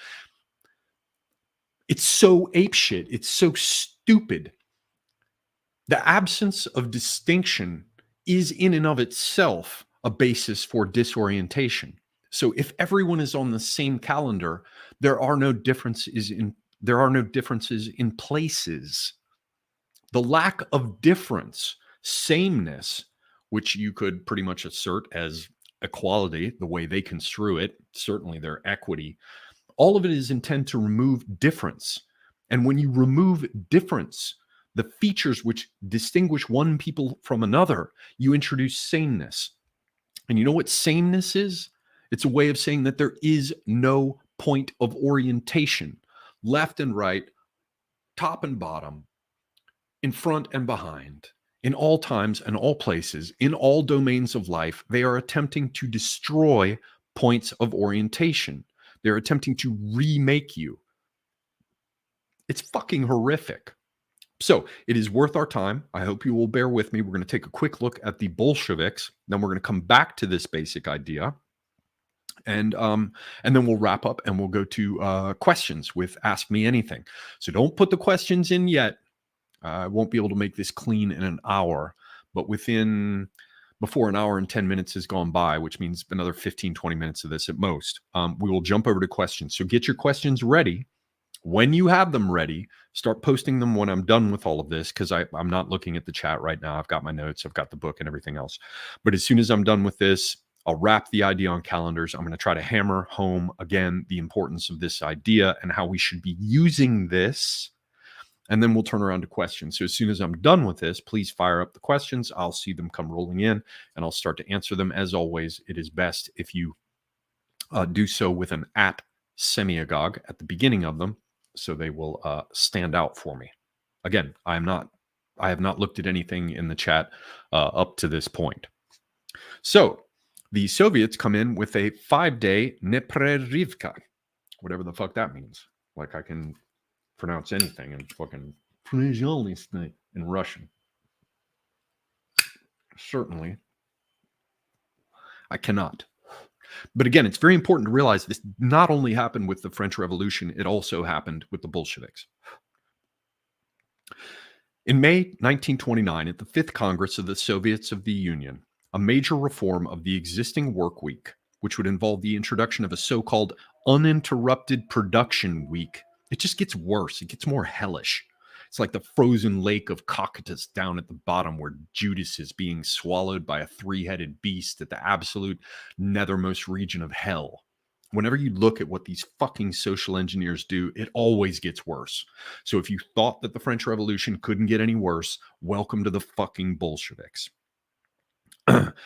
It's so apeshit. It's so stupid. The absence of distinction is in and of itself a basis for disorientation. So if everyone is on the same calendar, there are no differences in places. The lack of difference, sameness, which you could pretty much assert as equality, the way they construe it, certainly their equity, all of it is intended to remove difference. And when you remove difference, the features which distinguish one people from another, you introduce sameness. And you know what sameness is? It's a way of saying that there is no point of orientation, left and right, top and bottom, in front and behind, in all times and all places, in all domains of life. They are attempting to destroy points of orientation. They're attempting to remake you. It's fucking horrific. So it is worth our time. I hope you will bear with me. We're going to take a quick look at the Bolsheviks. Then we're going to come back to this basic idea. And then we'll wrap up and we'll go to questions with Ask Me Anything. So don't put the questions in yet. I won't be able to make this clean in an hour, but before an hour and 10 minutes has gone by, which means another 15, 20 minutes of this at most, we will jump over to questions. So get your questions ready. When you have them ready, start posting them when I'm done with all of this, because I'm not looking at the chat right now. I've got my notes, I've got the book and everything else. But as soon as I'm done with this, I'll wrap the idea on calendars. I'm going to try to hammer home again the importance of this idea and how we should be using this. And then we'll turn around to questions. So as soon as I'm done with this, please fire up the questions. I'll see them come rolling in and I'll start to answer them. As always, it is best if you do so with an @semiagog at the beginning of them, so they will stand out for me. Again, I have not looked at anything in the chat up to this point. So the Soviets come in with a 5-day Neprerivka, whatever the fuck that means. Like I can pronounce anything in fucking in Russian. Certainly, I cannot. But again, it's very important to realize this not only happened with the French Revolution, it also happened with the Bolsheviks. In May 1929, at the 5th Congress of the Soviets of the Union, a major reform of the existing work week, which would involve the introduction of a so-called uninterrupted production week. It just gets worse. It gets more hellish. It's like the frozen lake of Cocytus down at the bottom where Judas is being swallowed by a 3-headed beast at the absolute nethermost region of hell. Whenever you look at what these fucking social engineers do, it always gets worse. So if you thought that the French Revolution couldn't get any worse, welcome to the fucking Bolsheviks.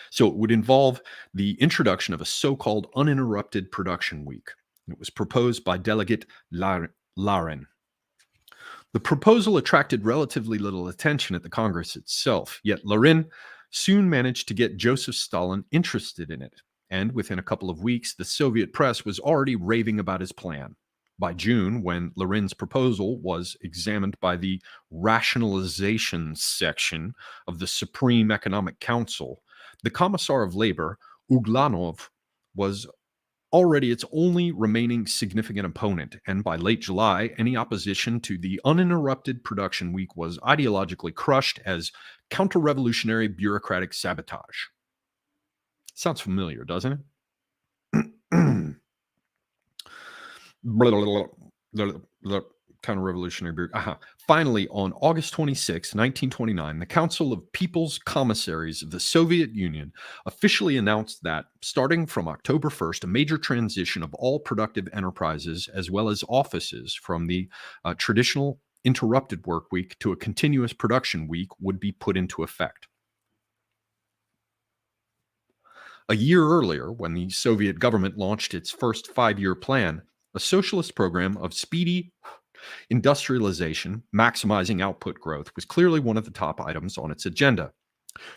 So it would involve the introduction of a so-called uninterrupted production week. It was proposed by Delegate Laren. The proposal attracted relatively little attention at the Congress itself, yet Larin soon managed to get Joseph Stalin interested in it, and within a couple of weeks, the Soviet press was already raving about his plan. By June, when Lerin's proposal was examined by the rationalization section of the Supreme Economic Council, the Commissar of Labor, Uglanov, was already its only remaining significant opponent, and by late July, any opposition to the uninterrupted production week was ideologically crushed as counter-revolutionary bureaucratic sabotage. Sounds familiar, doesn't it? Counter-revolutionary. Finally, on August 26, 1929, the Council of People's Commissaries of the Soviet Union officially announced that, starting from October 1st, a major transition of all productive enterprises as well as offices from the traditional interrupted work week to a continuous production week would be put into effect. A year earlier, when the Soviet government launched its first 5-year plan, a socialist program of speedy industrialization, maximizing output growth, was clearly one of the top items on its agenda.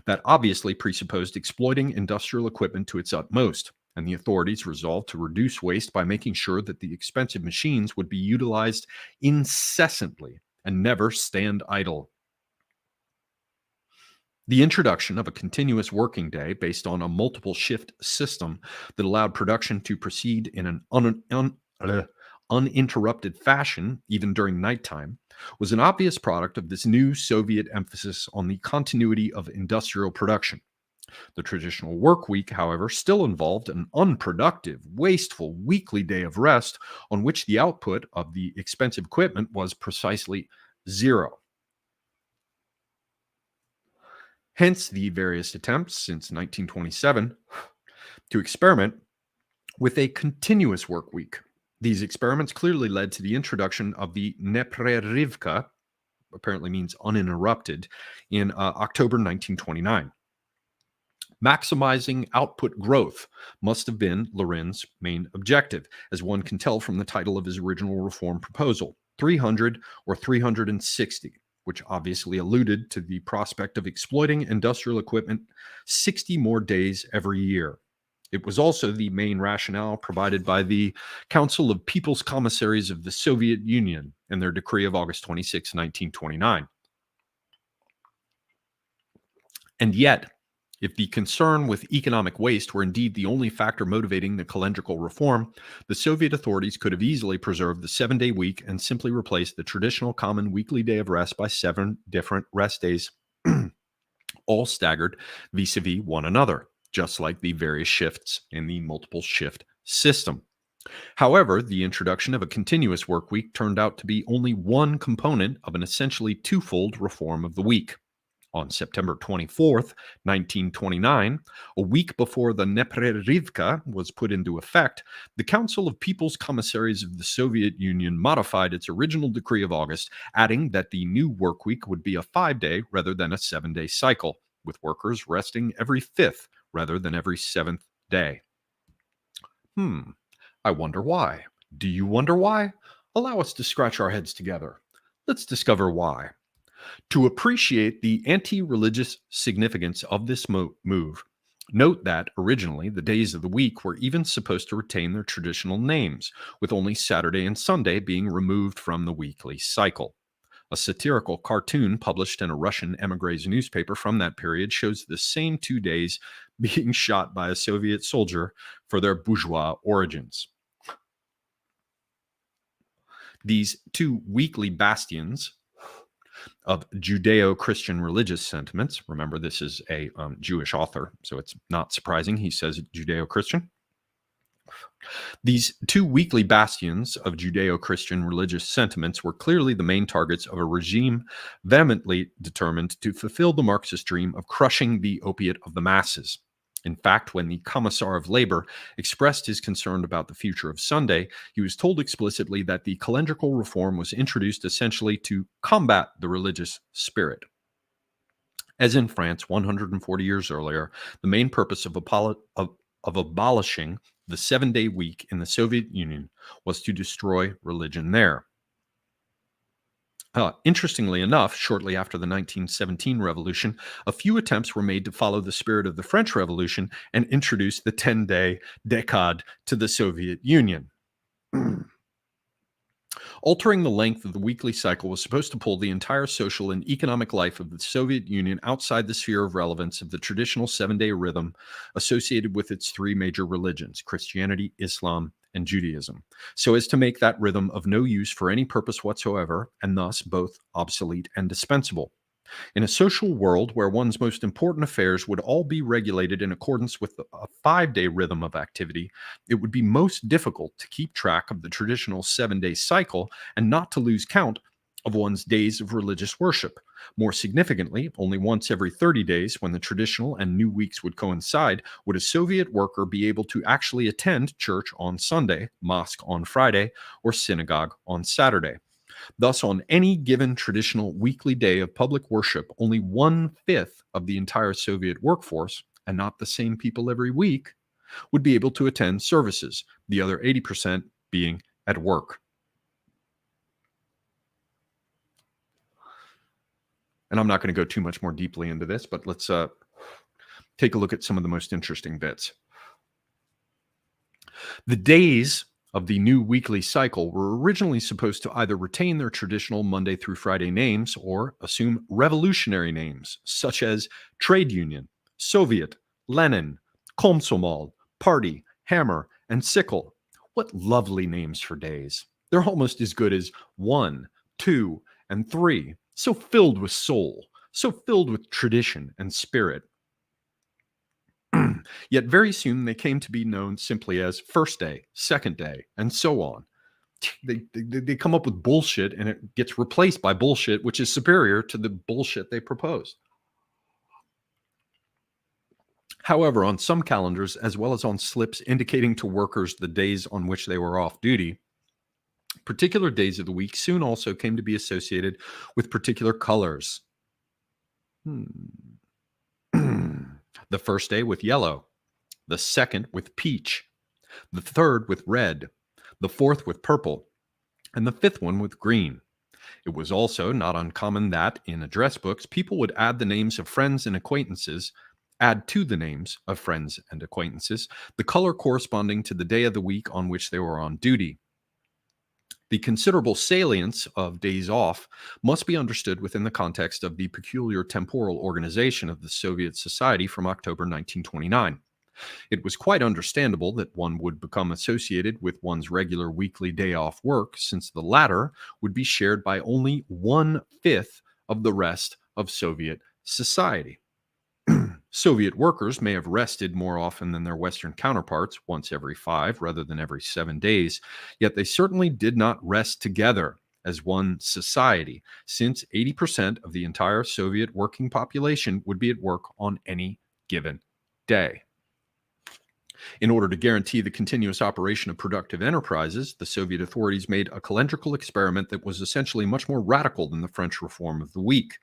That obviously presupposed exploiting industrial equipment to its utmost, and the authorities resolved to reduce waste by making sure that the expensive machines would be utilized incessantly and never stand idle. The introduction of a continuous working day based on a multiple shift system that allowed production to proceed in an uninterrupted fashion, even during nighttime, was an obvious product of this new Soviet emphasis on the continuity of industrial production. The traditional work week, however, still involved an unproductive, wasteful weekly day of rest on which the output of the expensive equipment was precisely zero. Hence the various attempts since 1927 to experiment with a continuous work week. These experiments clearly led to the introduction of the neprerivka, apparently means uninterrupted, in October 1929. Maximizing output growth must have been Lerin's main objective, as one can tell from the title of his original reform proposal, 300 or 360, which obviously alluded to the prospect of exploiting industrial equipment 60 more days every year. It was also the main rationale provided by the Council of People's Commissaries of the Soviet Union in their decree of August 26, 1929. And yet, if the concern with economic waste were indeed the only factor motivating the calendrical reform, the Soviet authorities could have easily preserved the 7-day week and simply replaced the traditional common weekly day of rest by 7 different rest days, all staggered vis-a-vis one another, just like the various shifts in the multiple shift system. However, the introduction of a continuous work week turned out to be only one component of an essentially twofold reform of the week. On September 24th, 1929, a week before the neprerivka was put into effect, the Council of People's Commissaries of the Soviet Union modified its original decree of August, adding that the new work week would be a 5-day rather than a 7-day cycle, with workers resting every 5th rather than every 7th day. I wonder why. Do you wonder why? Allow us to scratch our heads together. Let's discover why. To appreciate the anti-religious significance of this move, note that originally the days of the week were even supposed to retain their traditional names, with only Saturday and Sunday being removed from the weekly cycle. A satirical cartoon published in a Russian émigrés newspaper from that period shows the same 2 days being shot by a Soviet soldier for their bourgeois origins. These two weekly bastions of Judeo-Christian religious sentiments. Remember, this is a Jewish author, so it's not surprising he says Judeo-Christian. These two weekly bastions of Judeo-Christian religious sentiments were clearly the main targets of a regime vehemently determined to fulfill the Marxist dream of crushing the opiate of the masses. In fact, when the Commissar of Labor expressed his concern about the future of Sunday, he was told explicitly that the calendrical reform was introduced essentially to combat the religious spirit. As in France 140 years earlier, the main purpose of abolishing the 7-day week in the Soviet Union was to destroy religion there. Interestingly enough, shortly after the 1917 revolution, a few attempts were made to follow the spirit of the French Revolution and introduce the 10-day décade to the Soviet Union. Altering the length of the weekly cycle was supposed to pull the entire social and economic life of the Soviet Union outside the sphere of relevance of the traditional 7-day rhythm associated with its three major religions, Christianity, Islam, and Judaism, so as to make that rhythm of no use for any purpose whatsoever, and thus both obsolete and dispensable. In a social world where one's most important affairs would all be regulated in accordance with a 5-day rhythm of activity, it would be most difficult to keep track of the traditional 7-day cycle and not to lose count of one's days of religious worship. More significantly, only once every 30 days, when the traditional and new weeks would coincide, would a Soviet worker be able to actually attend church on Sunday, mosque on Friday, or synagogue on Saturday. Thus, on any given traditional weekly day of public worship, only 1/5 of the entire Soviet workforce, and not the same people every week, would be able to attend services, the other 80% being at work. And I'm not going to go too much more deeply into this, but let's take a look at some of the most interesting bits. The days of the new weekly cycle were originally supposed to either retain their traditional Monday through Friday names or assume revolutionary names such as Trade Union, Soviet, Lenin, Komsomol, Party, Hammer, and Sickle. What lovely names for days. They're almost as good as 1, 2, and 3, so filled with soul, so filled with tradition and spirit. Yet very soon they came to be known simply as first day, second day, and so on. They come up with bullshit and it gets replaced by bullshit, which is superior to the bullshit they proposed. However, on some calendars, as well as on slips indicating to workers the days on which they were off duty, particular days of the week soon also came to be associated with particular colors. The first day with yellow, the second with peach, the third with red, the fourth with purple, and the fifth one with green. It was also not uncommon that, in address books, people would add the names of friends and acquaintances, add to the names of friends and acquaintances, the color corresponding to the day of the week on which they were on duty. The considerable salience of days off must be understood within the context of the peculiar temporal organization of the Soviet society from October 1929. It was quite understandable that one would become associated with one's regular weekly day off work, since the latter would be shared by only 1/5 of the rest of Soviet society. Soviet workers may have rested more often than their Western counterparts, once every 5 rather than every 7 days, yet they certainly did not rest together as one society, since 80% of the entire Soviet working population would be at work on any given day. In order to guarantee the continuous operation of productive enterprises, the Soviet authorities made a calendrical experiment that was essentially much more radical than the French reform of the week.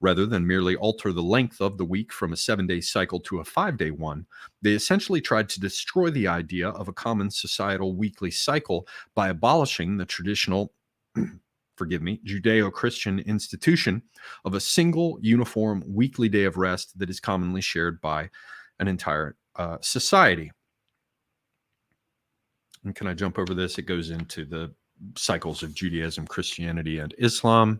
Rather than merely alter the length of the week from a 7-day cycle to a 5-day one, they essentially tried to destroy the idea of a common societal weekly cycle by abolishing the traditional Judeo-Christian institution of a single uniform weekly day of rest that is commonly shared by an entire society. And can I jump over this? It goes into the cycles of Judaism, Christianity, and Islam.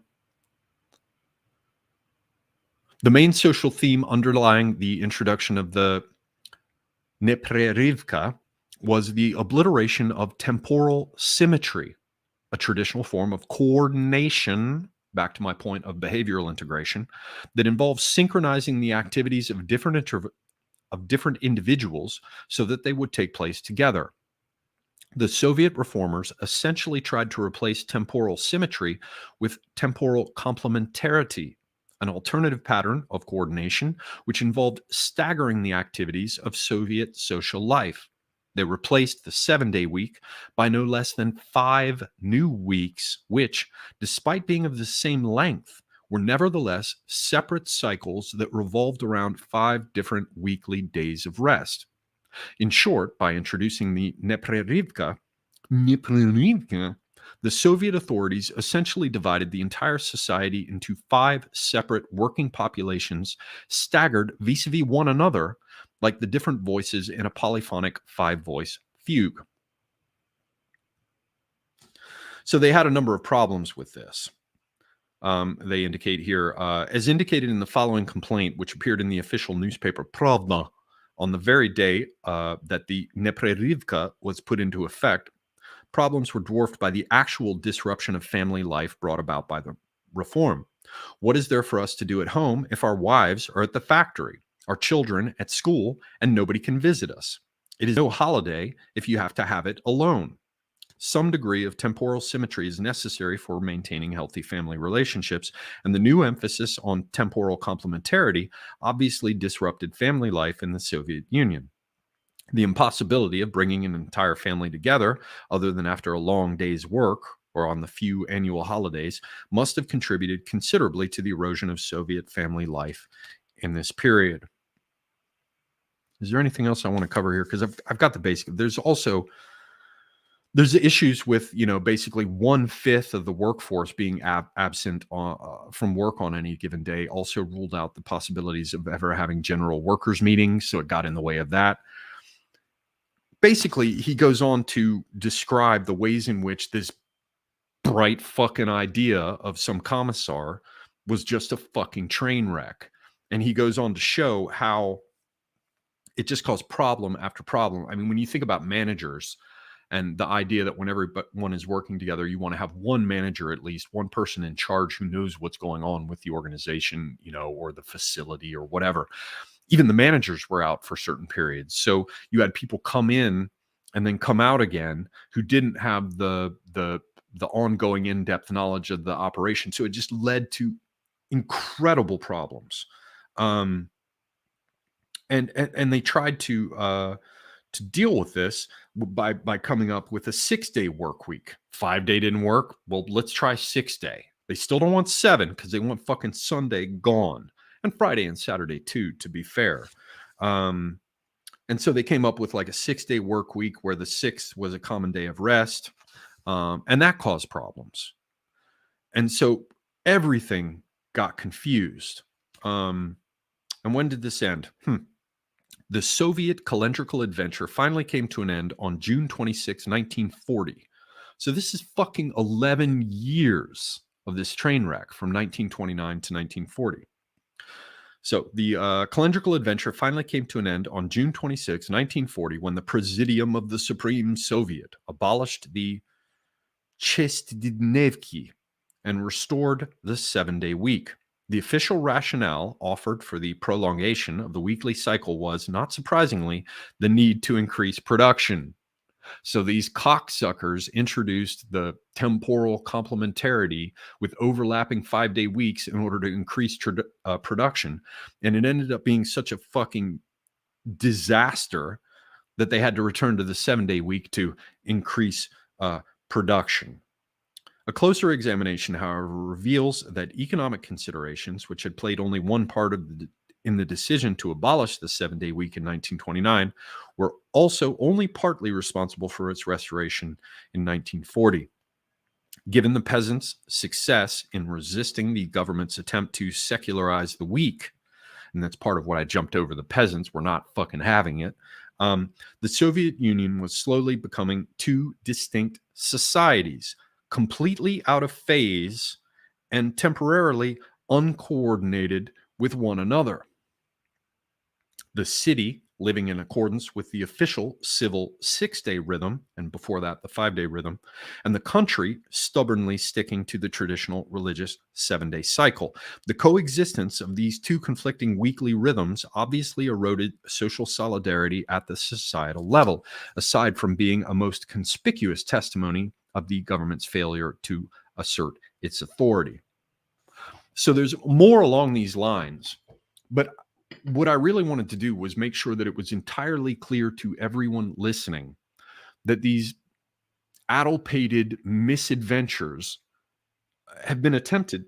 The main social theme underlying the introduction of the Neprerivka was the obliteration of temporal symmetry, a traditional form of coordination, back to my point of behavioral integration, that involves synchronizing the activities of different individuals so that they would take place together. The Soviet reformers essentially tried to replace temporal symmetry with temporal complementarity, an alternative pattern of coordination which involved staggering the activities of Soviet social life. They replaced the 7-day week by no less than 5 new weeks, which, despite being of the same length, were nevertheless separate cycles that revolved around 5 different weekly days of rest. In short, by introducing the Neprerivka, the Soviet authorities essentially divided the entire society into 5 separate working populations, staggered vis-a-vis one another, like the different voices in a polyphonic 5-voice fugue. So they had a number of problems with this. They indicate here, as indicated in the following complaint, which appeared in the official newspaper Pravda on the very day that the Neprerivka was put into effect, problems were dwarfed by the actual disruption of family life brought about by the reform. What is there for us to do at home if our wives are at the factory, our children at school, and nobody can visit us? It is no holiday if you have to have it alone. Some degree of temporal symmetry is necessary for maintaining healthy family relationships, and the new emphasis on temporal complementarity obviously disrupted family life in the Soviet Union. The impossibility of bringing an entire family together, other than after a long day's work or on the few annual holidays, must have contributed considerably to the erosion of Soviet family life in this period. Is there anything else I want to cover here? Because I've got the basic. There's issues with, basically 1/5 of the workforce being absent from work on any given day. Also ruled out the possibilities of ever having general workers' meetings, so it got in the way of that. Basically, he goes on to describe the ways in which this bright fucking idea of some commissar was just a fucking train wreck. And he goes on to show how it just caused problem after problem. I mean, when you think about managers and the idea that when everyone is working together, you want to have one manager, at least one person in charge who knows what's going on with the organization, or the facility or whatever. Even the managers were out for certain periods. So you had people come in and then come out again who didn't have the ongoing in-depth knowledge of the operation. So it just led to incredible problems. And they tried to deal with this by coming up with a 6-day work week. 5-day didn't work. Well, let's try 6-day. They still don't want 7 because they want fucking Sunday gone, and Friday and Saturday too, to be fair. And so they came up with like a 6-day work week where the 6th was a common day of rest, and that caused problems. And so everything got confused. And when did this end? The Soviet calendrical adventure finally came to an end on June 26, 1940. So this is fucking 11 years of this train wreck from 1929 to 1940. So the calendrical adventure finally came to an end on June 26, 1940, when the Presidium of the Supreme Soviet abolished the Chestidnevki and restored the 7-day week. The official rationale offered for the prolongation of the weekly cycle was, not surprisingly, the need to increase production. So these cocksuckers introduced the temporal complementarity with overlapping 5-day weeks in order to increase production. And it ended up being such a fucking disaster that they had to return to the 7-day week to increase production. A closer examination, however, reveals that economic considerations, which had played only one part in the decision to abolish the 7-day week in 1929, were also only partly responsible for its restoration in 1940. Given the peasants' success in resisting the government's attempt to secularize the week, and that's part of what I jumped over, the peasants were not fucking having it, the Soviet Union was slowly becoming two distinct societies, completely out of phase and temporarily uncoordinated with one another. The city living in accordance with the official civil 6-day rhythm, and before that the 5-day rhythm, and the country stubbornly sticking to the traditional religious 7-day cycle. The coexistence of these two conflicting weekly rhythms obviously eroded social solidarity at the societal level, aside from being a most conspicuous testimony of the government's failure to assert its authority. So there's more along these lines, but what I really wanted to do was make sure that it was entirely clear to everyone listening that these addle-pated misadventures have been attempted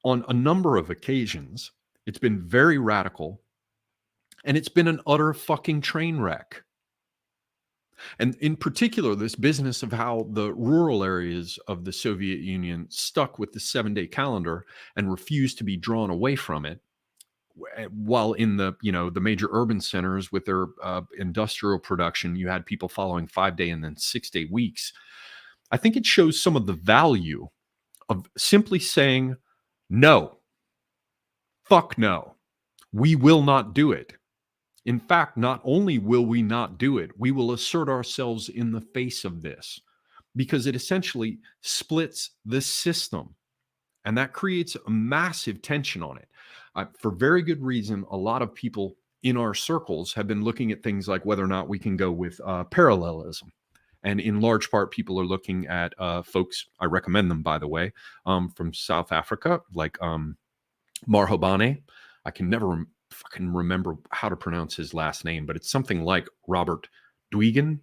on a number of occasions. It's been very radical, and it's been an utter fucking train wreck. And in particular, this business of how the rural areas of the Soviet Union stuck with the 7-day calendar and refused to be drawn away from it, while in the major urban centers with their industrial production, you had people following 5-day and then 6-day weeks. I think it shows some of the value of simply saying, no, fuck no, we will not do it. In fact, not only will we not do it, we will assert ourselves in the face of this because it essentially splits the system. And that creates a massive tension on it. For very good reason, a lot of people in our circles have been looking at things like whether or not we can go with parallelism. And in large part, people are looking at folks, I recommend them, by the way, from South Africa, like Marhobane. I can never fucking remember how to pronounce his last name, but it's something like Robert Duigan,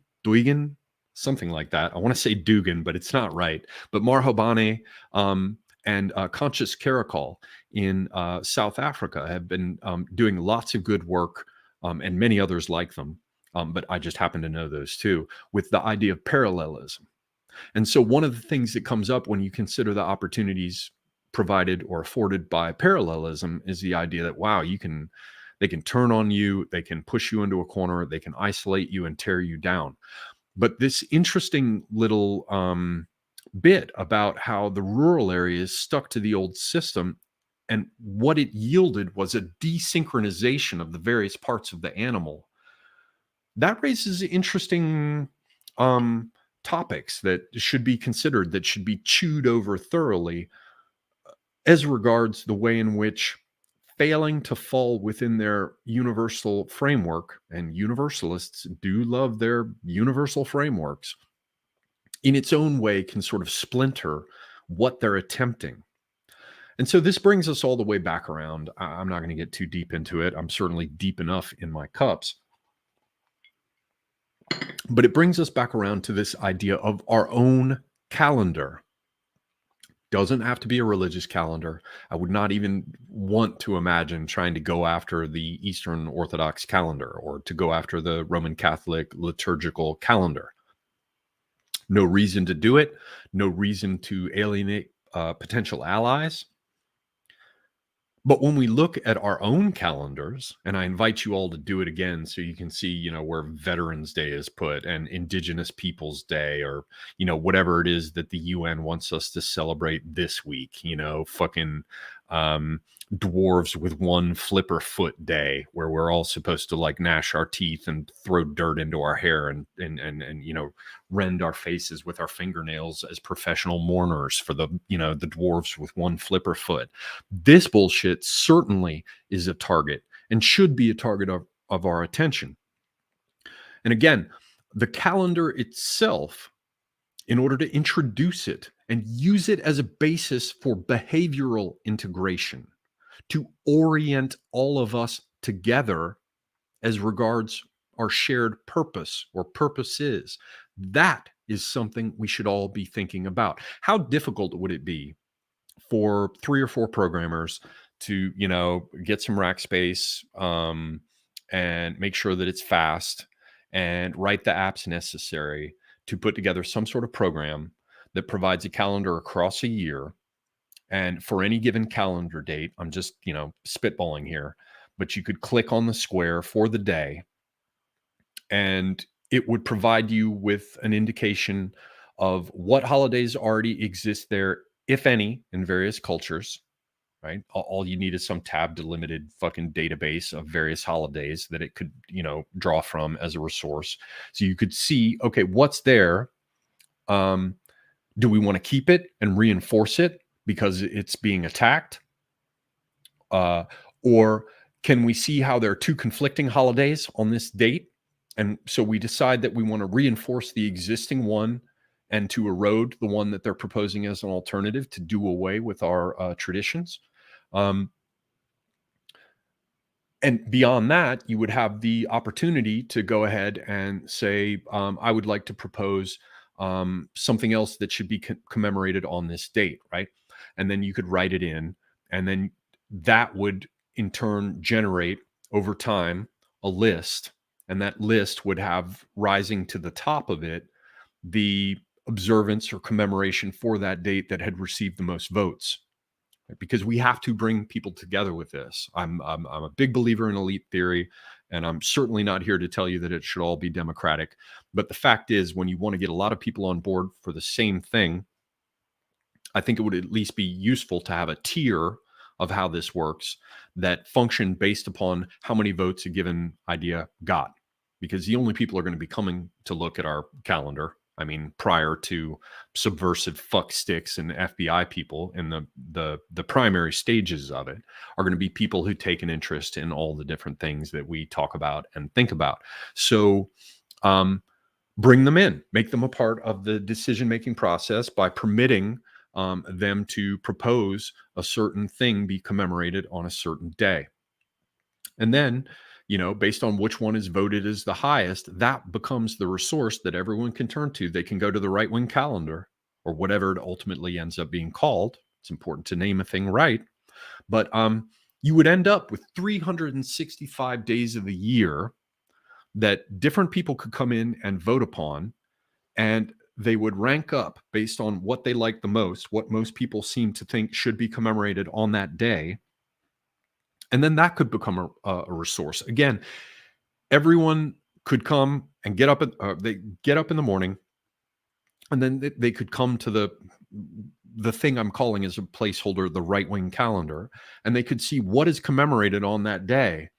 something like that. I want to say Dugan, but it's not right. But Marhobane and Conscious Caracol in South Africa have been doing lots of good work, and many others like them. But I just happen to know those two, with the idea of parallelism. And so one of the things that comes up when you consider the opportunities provided or afforded by parallelism is the idea that, wow, they can turn on you, they can push you into a corner, they can isolate you and tear you down. But this interesting little bit about how the rural areas stuck to the old system, and what it yielded was a desynchronization of the various parts of the animal. That raises interesting topics that should be considered, that should be chewed over thoroughly, as regards the way in which failing to fall within their universal framework, and universalists do love their universal frameworks, in its own way can sort of splinter what they're attempting. And so this brings us all the way back around. I'm not going to get too deep into it. I'm certainly deep enough in my cups. But it brings us back around to this idea of our own calendar. Doesn't have to be a religious calendar. I would not even want to imagine trying to go after the Eastern Orthodox calendar or to go after the Roman Catholic liturgical calendar. No reason to do it. No reason to alienate potential allies. But when we look at our own calendars, and I invite you all to do it again so you can see, where Veterans Day is put and Indigenous Peoples Day, or, whatever it is that the UN wants us to celebrate this week, fucking dwarves with one flipper foot day, where we're all supposed to like gnash our teeth and throw dirt into our hair and rend our faces with our fingernails as professional mourners for the dwarves with one flipper foot. This bullshit certainly is a target and should be a target of our attention. And again, the calendar itself, in order to introduce it and use it as a basis for behavioral integration, to orient all of us together as regards our shared purpose or purposes, that is something we should all be thinking about. How difficult would it be for 3 or 4 programmers to, get some rack space and make sure that it's fast and write the apps necessary to put together some sort of program that provides a calendar across a year. And for any given calendar date, I'm just, spitballing here, but you could click on the square for the day and it would provide you with an indication of what holidays already exist there, if any, in various cultures, right? All you need is some tab delimited fucking database of various holidays that it could, draw from as a resource. So you could see, okay, what's there? Do we want to keep it and reinforce it because it's being attacked? Or can we see how there are 2 conflicting holidays on this date? And so we decide that we want to reinforce the existing one and to erode the one that they're proposing as an alternative, to do away with our traditions. And beyond that, you would have the opportunity to go ahead and say, I would like to propose something else that should be commemorated on this date, right? And then you could write it in, and then that would in turn generate over time a list, and that list would have rising to the top of it the observance or commemoration for that date that had received the most votes. because we have to bring people together with this. I'm a big believer in elite theory, and I'm certainly not here to tell you that it should all be democratic. But the fact is, when you want to get a lot of people on board for the same thing, I think it would at least be useful to have a tier of how this works that function based upon how many votes a given idea got. Because the only people are going to be coming to look at our calendar, I mean, prior to subversive fuck sticks and FBI people in the primary stages of it, are going to be people who take an interest in all the different things that we talk about and think about. So bring them in, make them a part of the decision-making process by permitting them to propose a certain thing be commemorated on a certain day. And then, based on which one is voted as the highest, that becomes the resource that everyone can turn to. They can go to the right-wing calendar or whatever it ultimately ends up being called. It's important to name a thing right. But you would end up with 365 days of the year that different people could come in and vote upon, and they would rank up based on what they like the most, what most people seem to think should be commemorated on that day. And then that could become a resource. Again, everyone could come and get up. They get up in the morning, and then they could come to the thing I'm calling as a placeholder, the right-wing calendar, and they could see what is commemorated on that day.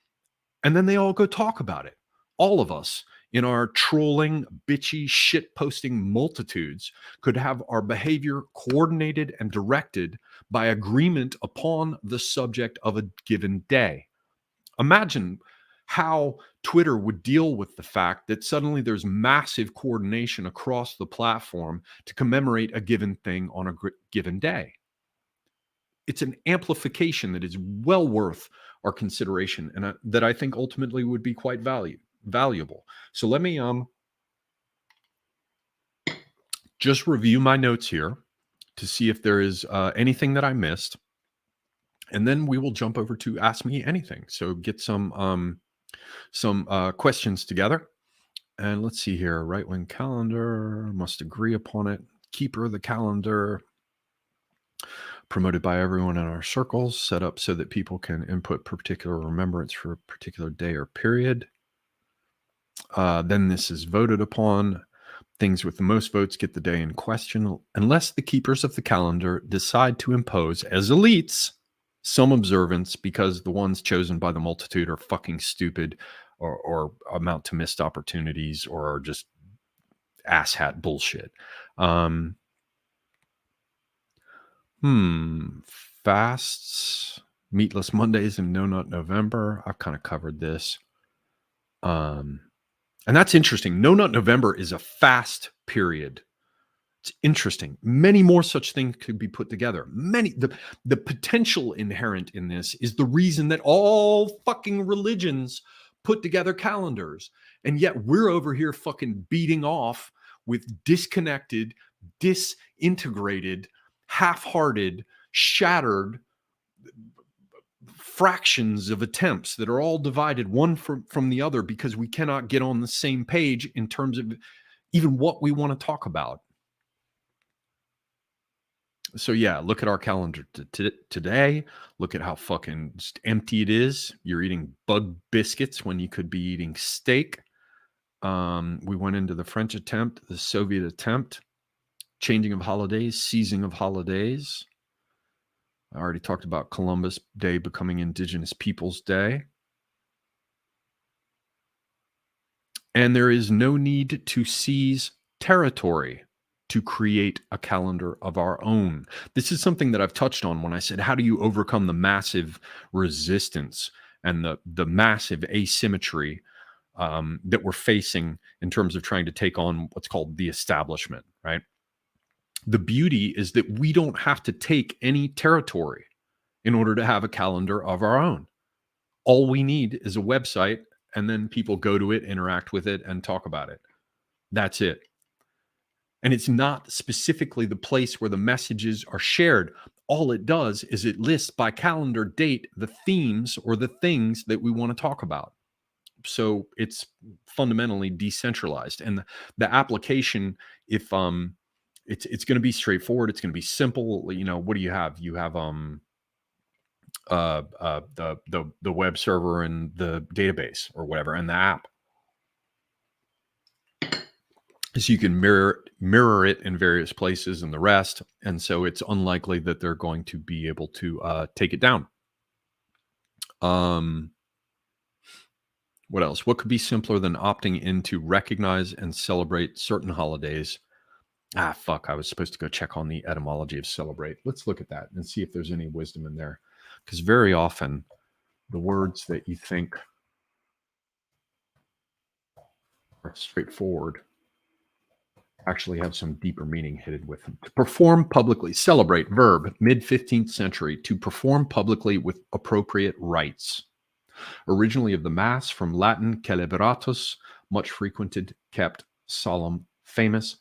And then they all go talk about it. All of us in our trolling, bitchy, shit-posting multitudes could have our behavior coordinated and directed by agreement upon the subject of a given day. Imagine how Twitter would deal with the fact that suddenly there's massive coordination across the platform to commemorate a given thing on a given day. It's an amplification that is well worth our consideration, and that I think ultimately would be quite valuable. So let me just review my notes here to see if there is anything that I missed, and then we will jump over to Ask Me Anything. So get some questions together, and let's see here. Right-wing calendar, must agree upon it. Keeper of the calendar, promoted by everyone in our circles, set up so that people can input particular remembrance for a particular day or period. Then this is voted upon. Things with the most votes get the day in question, unless the keepers of the calendar decide to impose, as elites, some observance because the ones chosen by the multitude are fucking stupid or amount to missed opportunities or are just asshat bullshit. Fasts, meatless Mondays, and No Nut November. I've kind of covered this. And that's interesting. No Nut November is a fast period. It's interesting. Many more such things could be put together. The potential inherent in this is the reason that all fucking religions put together calendars. And yet we're over here fucking beating off with disconnected, disintegrated, half-hearted, shattered fractions of attempts that are all divided one from the other because we cannot get on the same page in terms of even what we want to talk about. So yeah, look at our calendar today. Look at how fucking just empty it is. You're eating bug biscuits when you could be eating steak. We went into the French attempt, the Soviet attempt, changing of holidays, seizing of holidays. I already talked about Columbus Day becoming Indigenous Peoples Day. And there is no need to seize territory to create a calendar of our own. This is something that I've touched on when I said, how do you overcome the massive resistance and the massive asymmetry that we're facing in terms of trying to take on what's called the establishment, right? The beauty is that we don't have to take any territory in order to have a calendar of our own. All we need is a website, and then people go to it, interact with it, and talk about it. That's it. And it's not specifically the place where the messages are shared. All it does is it lists by calendar date the themes or the things that we want to talk about. So it's fundamentally decentralized. And the application, if it's going to be straightforward, it's going to be simple. You know, what do you have? You have the web server and the database or whatever, and the app. So you can mirror it in various places and the rest, and so it's unlikely that they're going to be able to take it down. What else? What could be simpler than opting in to recognize and celebrate certain holidays? Fuck, I was supposed to go check on the etymology of celebrate. Let's look at that and see if there's any wisdom in there. Because very often, the words that you think are straightforward actually have some deeper meaning hidden with them. To perform publicly, celebrate, verb, mid-15th century, to perform publicly with appropriate rites. Originally of the Mass, from Latin celebratus, much frequented, kept, solemn, famous.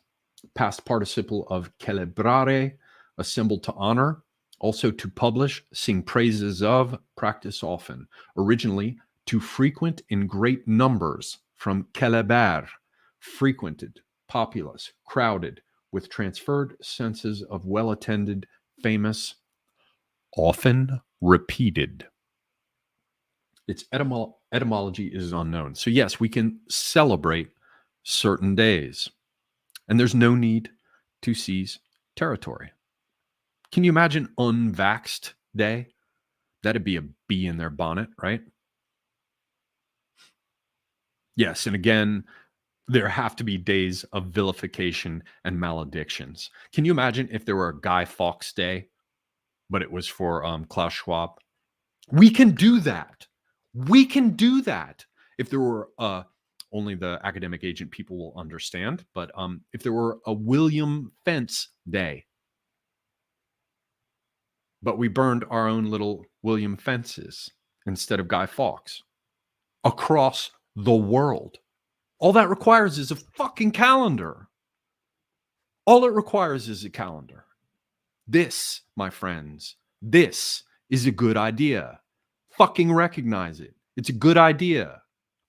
Past participle of celebrare, assembled to honor. Also to publish, sing praises of, practice often. Originally to frequent in great numbers, from celeber, frequented, populous, crowded, with transferred senses of well-attended, famous, often repeated. Its etymology is unknown. So yes, we can celebrate certain days, and there's no need to seize territory. Can you imagine Unvaxxed Day? That'd be a bee in their bonnet, right? Yes, and again, there have to be days of vilification and maledictions. Can you imagine if there were a Guy Fawkes Day, but it was for Klaus Schwab? We can do that. We can do that. If there were only the academic agent people will understand, but if there were a William Fence Day, but we burned our own little William Fences instead of Guy Fawkes across the world. All that requires is a fucking calendar. All it requires is a calendar. This, my friends, this is a good idea. Fucking recognize it. It's a good idea.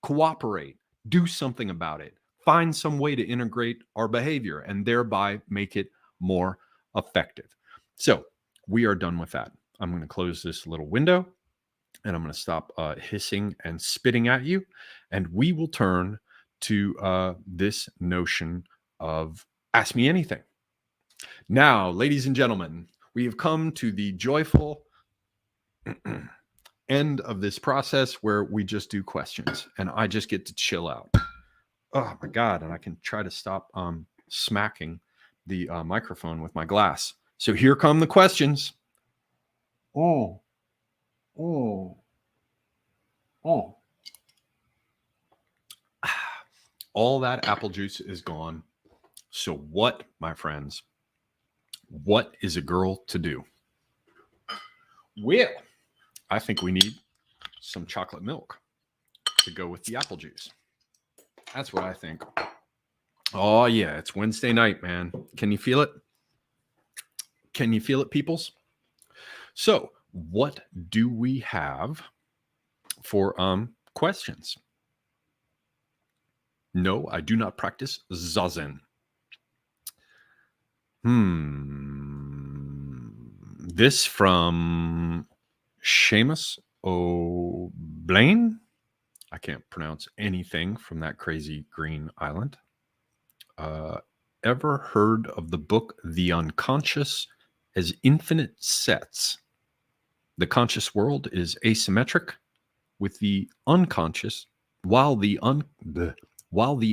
Cooperate. Do something about it. Find some way to integrate our behavior and thereby make it more effective. So we are done with that. I'm going to close this little window and I'm going to stop hissing and spitting at you. And we will turn to this notion of ask me anything. Now, ladies and gentlemen, we have come to the joyful end of this process where we just do questions and I just get to chill out. Oh my God. And I can try to stop smacking the microphone with my glass. So here come the questions. Oh. All that apple juice is gone. So what, my friends, what is a girl to do? Well, I think we need some chocolate milk to go with the apple juice. That's what I think. Oh, yeah, it's Wednesday night, man. Can you feel it? Can you feel it, peoples? So what do we have for questions? No, I do not practice Zazen. This from Seamus O'Blaine. I can't pronounce anything from that crazy green island. Ever heard of the book The Unconscious as Infinite Sets? The conscious world is asymmetric with the unconscious, while the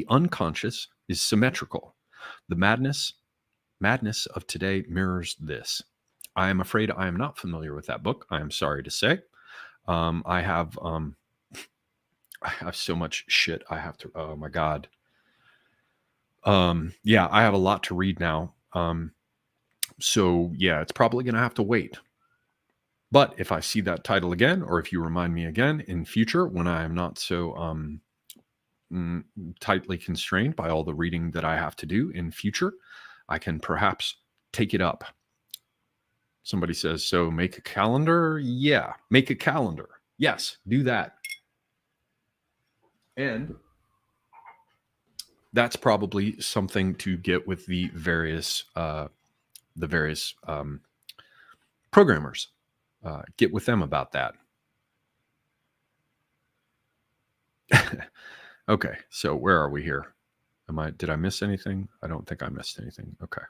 unconscious is symmetrical. The madness of today mirrors this. I am afraid I am not familiar with that book. I am sorry to say. I have so much shit I have to. Oh my God. Yeah, I have a lot to read now. So yeah, it's probably going to have to wait. But if I see that title again, or if you remind me again in future when I am not so tightly constrained by all the reading that I have to do in future, I can perhaps take it up. Somebody says, so make a calendar? Yeah, make a calendar. Yes, do that. And that's probably something to get with the various programmers. get with them about that. Okay, so where are we here? Did I miss anything? I don't think I missed anything. Okay.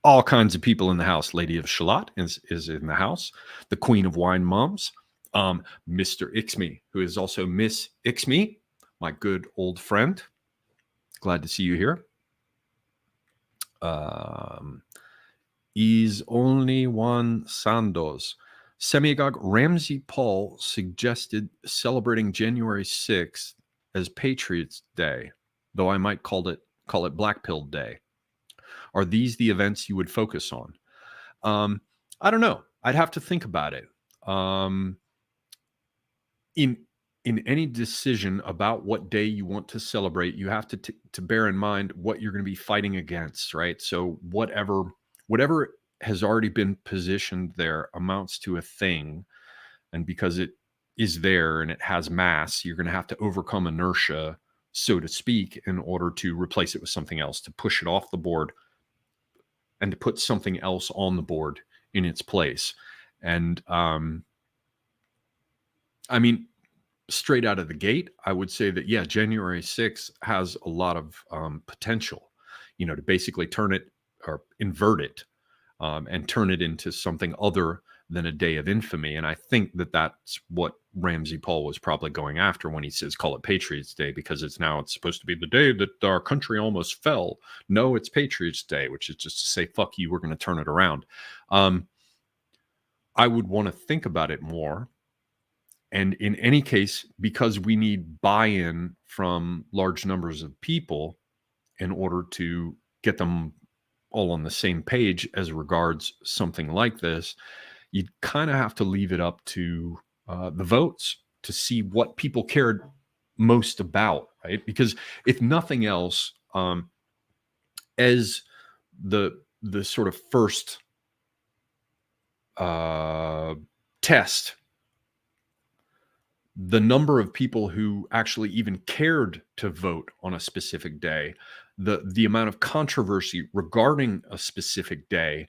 All kinds of people in the house. Lady of Shalott is in the house. The Queen of Wine Moms. Mr. Ixme, who is also Miss Ixme, my good old friend. Glad to see you here. Is only one Sandos. Semiagog Ramsey Paul suggested celebrating January 6th as Patriots Day, though I might call it Black Pill Day. Are these the events you would focus on? I don't know. I'd have to think about it. In any decision about what day you want to celebrate, you have to bear in mind what you're going to be fighting against, right? So whatever has already been positioned there amounts to a thing, and because it is there and it has mass, you're going to have to overcome inertia, so to speak, in order to replace it with something else, to push it off the board and to put something else on the board in its place. And I mean, straight out of the gate, I would say that, yeah, January 6th has a lot of potential, to basically turn it or invert it and turn it into something other than a day of infamy. And I think that that's what Ramsey Paul was probably going after when he says, call it Patriots Day, because it's supposed to be the day that our country almost fell. No, it's Patriots Day, which is just to say, fuck you, we're going to turn it around. I would want to think about it more. And in any case, because we need buy-in from large numbers of people in order to get them all on the same page as regards something like this, you kind of have to leave it up to the votes to see what people cared most about, right? Because if nothing else, as the sort of first test, the number of people who actually even cared to vote on a specific day, the amount of controversy regarding a specific day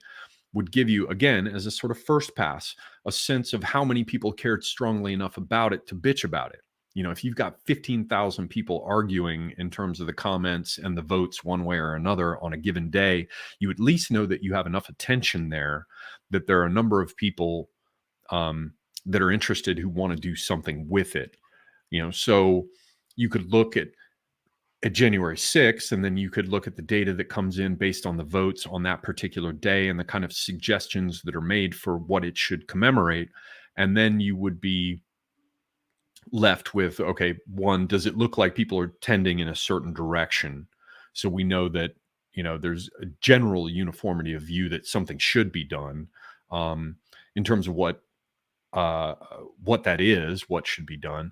would give you, again, as a sort of first pass, a sense of how many people cared strongly enough about it to bitch about it. If you've got 15,000 people arguing in terms of the comments and the votes one way or another on a given day, you at least know that you have enough attention there, that there are a number of people that are interested who want to do something with it. So you could look at January 6th, and then you could look at the data that comes in based on the votes on that particular day and the kind of suggestions that are made for what it should commemorate. And then you would be left with, okay, one, does it look like people are tending in a certain direction? So we know that, there's a general uniformity of view that something should be done. In terms of what that is, what should be done.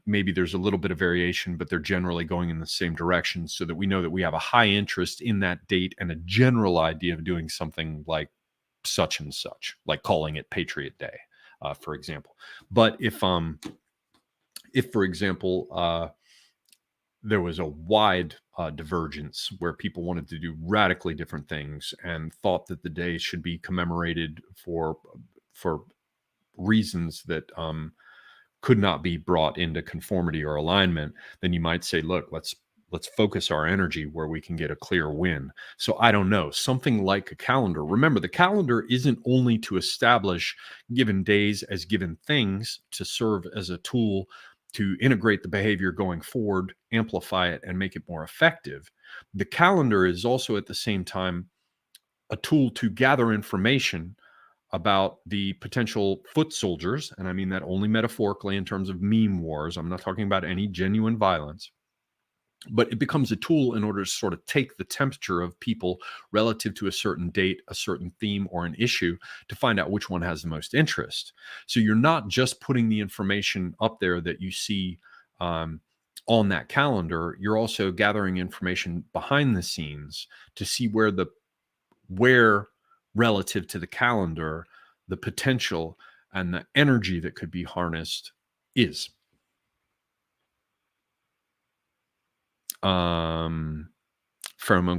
Maybe there's a little bit of variation, but they're generally going in the same direction, so that we know that we have a high interest in that date and a general idea of doing something like such and such, like calling it Patriot Day, for example. But if for example, there was a wide divergence where people wanted to do radically different things and thought that the day should be commemorated for reasons that could not be brought into conformity or alignment, then you might say, look, let's focus our energy where we can get a clear win. So I don't know, something like a calendar. Remember, the calendar isn't only to establish given days as given things to serve as a tool to integrate the behavior going forward, amplify it, and make it more effective. The calendar is also at the same time a tool to gather information about the potential foot soldiers, and I mean that only metaphorically in terms of meme wars. I'm not talking about any genuine violence, but it becomes a tool in order to sort of take the temperature of people relative to a certain date, a certain theme, or an issue to find out which one has the most interest. So you're not just putting the information up there that you see on that calendar, you're also gathering information behind the scenes to see where relative to the calendar, the potential and the energy that could be harnessed is. Pheromone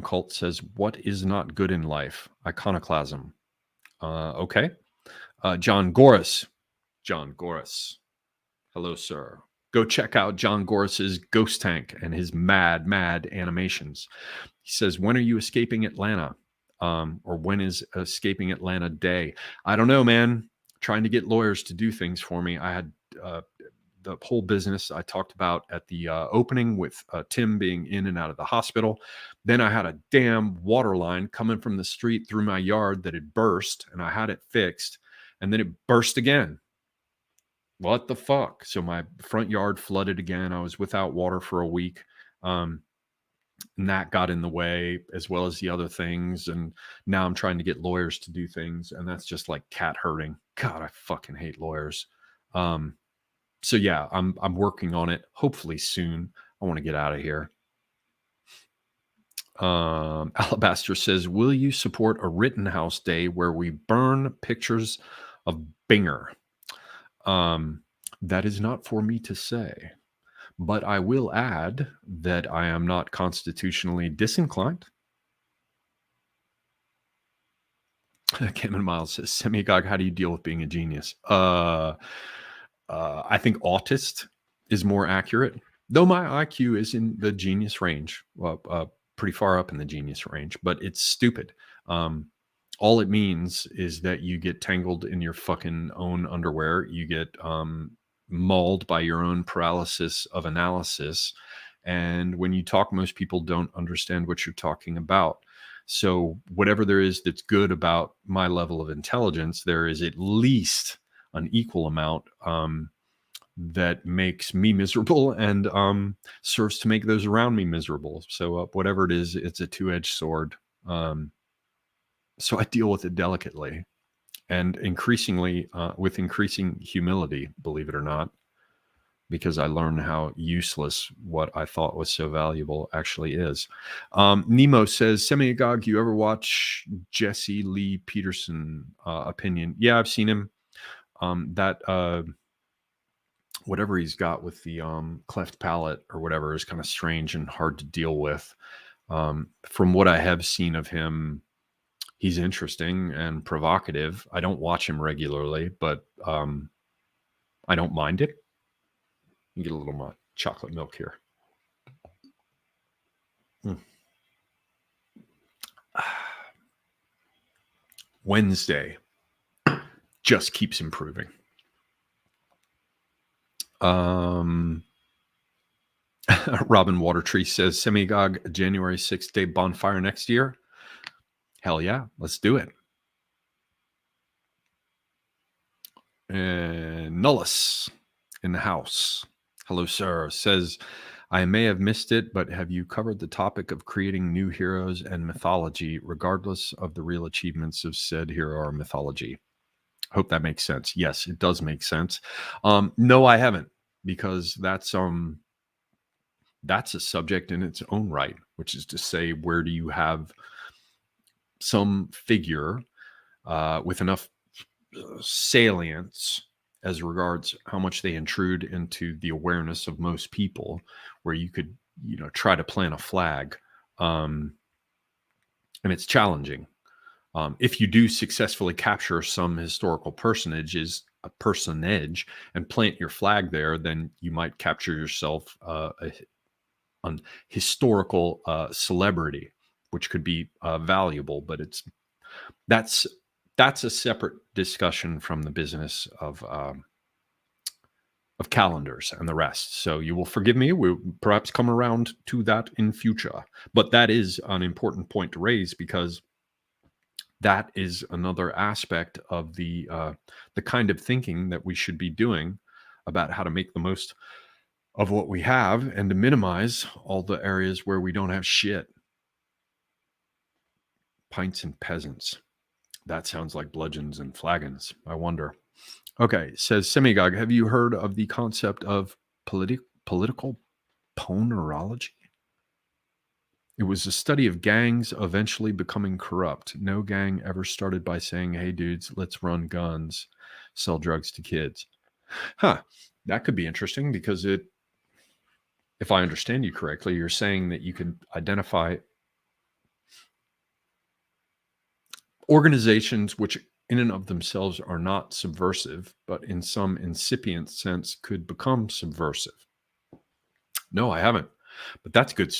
Cult says, what is not good in life? Iconoclasm. Okay. John Goris. John Goris. Hello, sir. Go check out John Goris's Ghost Tank and his mad animations. He says, when are you escaping Atlanta? Or when is escaping Atlanta day? I don't know, man. Trying to get lawyers to do things for me. I had the whole business I talked about at the opening with Tim being in and out of the hospital. Then I had a damn water line coming from the street through my yard that had burst, and I had it fixed, and then it burst again. What the fuck? So my front yard flooded again. I was without water for a week. And that got in the way, as well as the other things. And now I'm trying to get lawyers to do things, and that's just like cat herding. God, I fucking hate lawyers. So yeah, I'm working on it. Hopefully soon. I want to get out of here. Alabaster says, will you support a Rittenhouse Day where we burn pictures of Binger? That is not for me to say, but I will add that I am not constitutionally disinclined. Cameron Miles says, Semigog, how do you deal with being a genius? I think autist is more accurate, though my IQ is in the genius range, pretty far up in the genius range, but it's stupid. All it means is that you get tangled in your fucking own underwear. You get mauled by your own paralysis of analysis. And when you talk, most people don't understand what you're talking about. So whatever there is that's good about my level of intelligence, there is at least an equal amount that makes me miserable and serves to make those around me miserable. So whatever it is, it's a two-edged sword. So I deal with it delicately and increasingly with increasing humility, believe it or not, because I learned how useless what I thought was so valuable actually is. Nemo says, Semiagog, you ever watch Jesse Lee Peterson opinion? Yeah, I've seen him. Whatever he's got with the cleft palate or whatever is kind of strange and hard to deal with. From what I have seen of him, he's interesting and provocative. I don't watch him regularly, but I don't mind it. You get a little more chocolate milk here. Wednesday just keeps improving. Robin Watertree says, Semigog, January 6th day bonfire next year. Hell yeah, let's do it. And Nullus in the house. Hello, sir. Says, I may have missed it, but have you covered the topic of creating new heroes and mythology, regardless of the real achievements of said hero or mythology? Hope that makes sense. Yes, it does make sense. No, I haven't, because that's a subject in its own right, which is to say, where do you have some figure with enough salience as regards how much they intrude into the awareness of most people, where you could, try to plant a flag. And it's challenging. If you do successfully capture some historical personage and plant your flag there, then you might capture yourself a historical celebrity, which could be valuable, but that's a separate discussion from the business of calendars and the rest. So you will forgive me. We'll perhaps come around to that in future. But that is an important point to raise, because that is another aspect of the kind of thinking that we should be doing about how to make the most of what we have and to minimize all the areas where we don't have shit. Pints and peasants. That sounds like bludgeons and flagons. I wonder. Okay, says Semigog, have you heard of the concept of political ponerology? It was a study of gangs eventually becoming corrupt. No gang ever started by saying, hey, dudes, let's run guns, sell drugs to kids. Huh, that could be interesting, because if I understand you correctly, you're saying that you can identify organizations which in and of themselves are not subversive, but in some incipient sense could become subversive. No, I haven't, but that's good.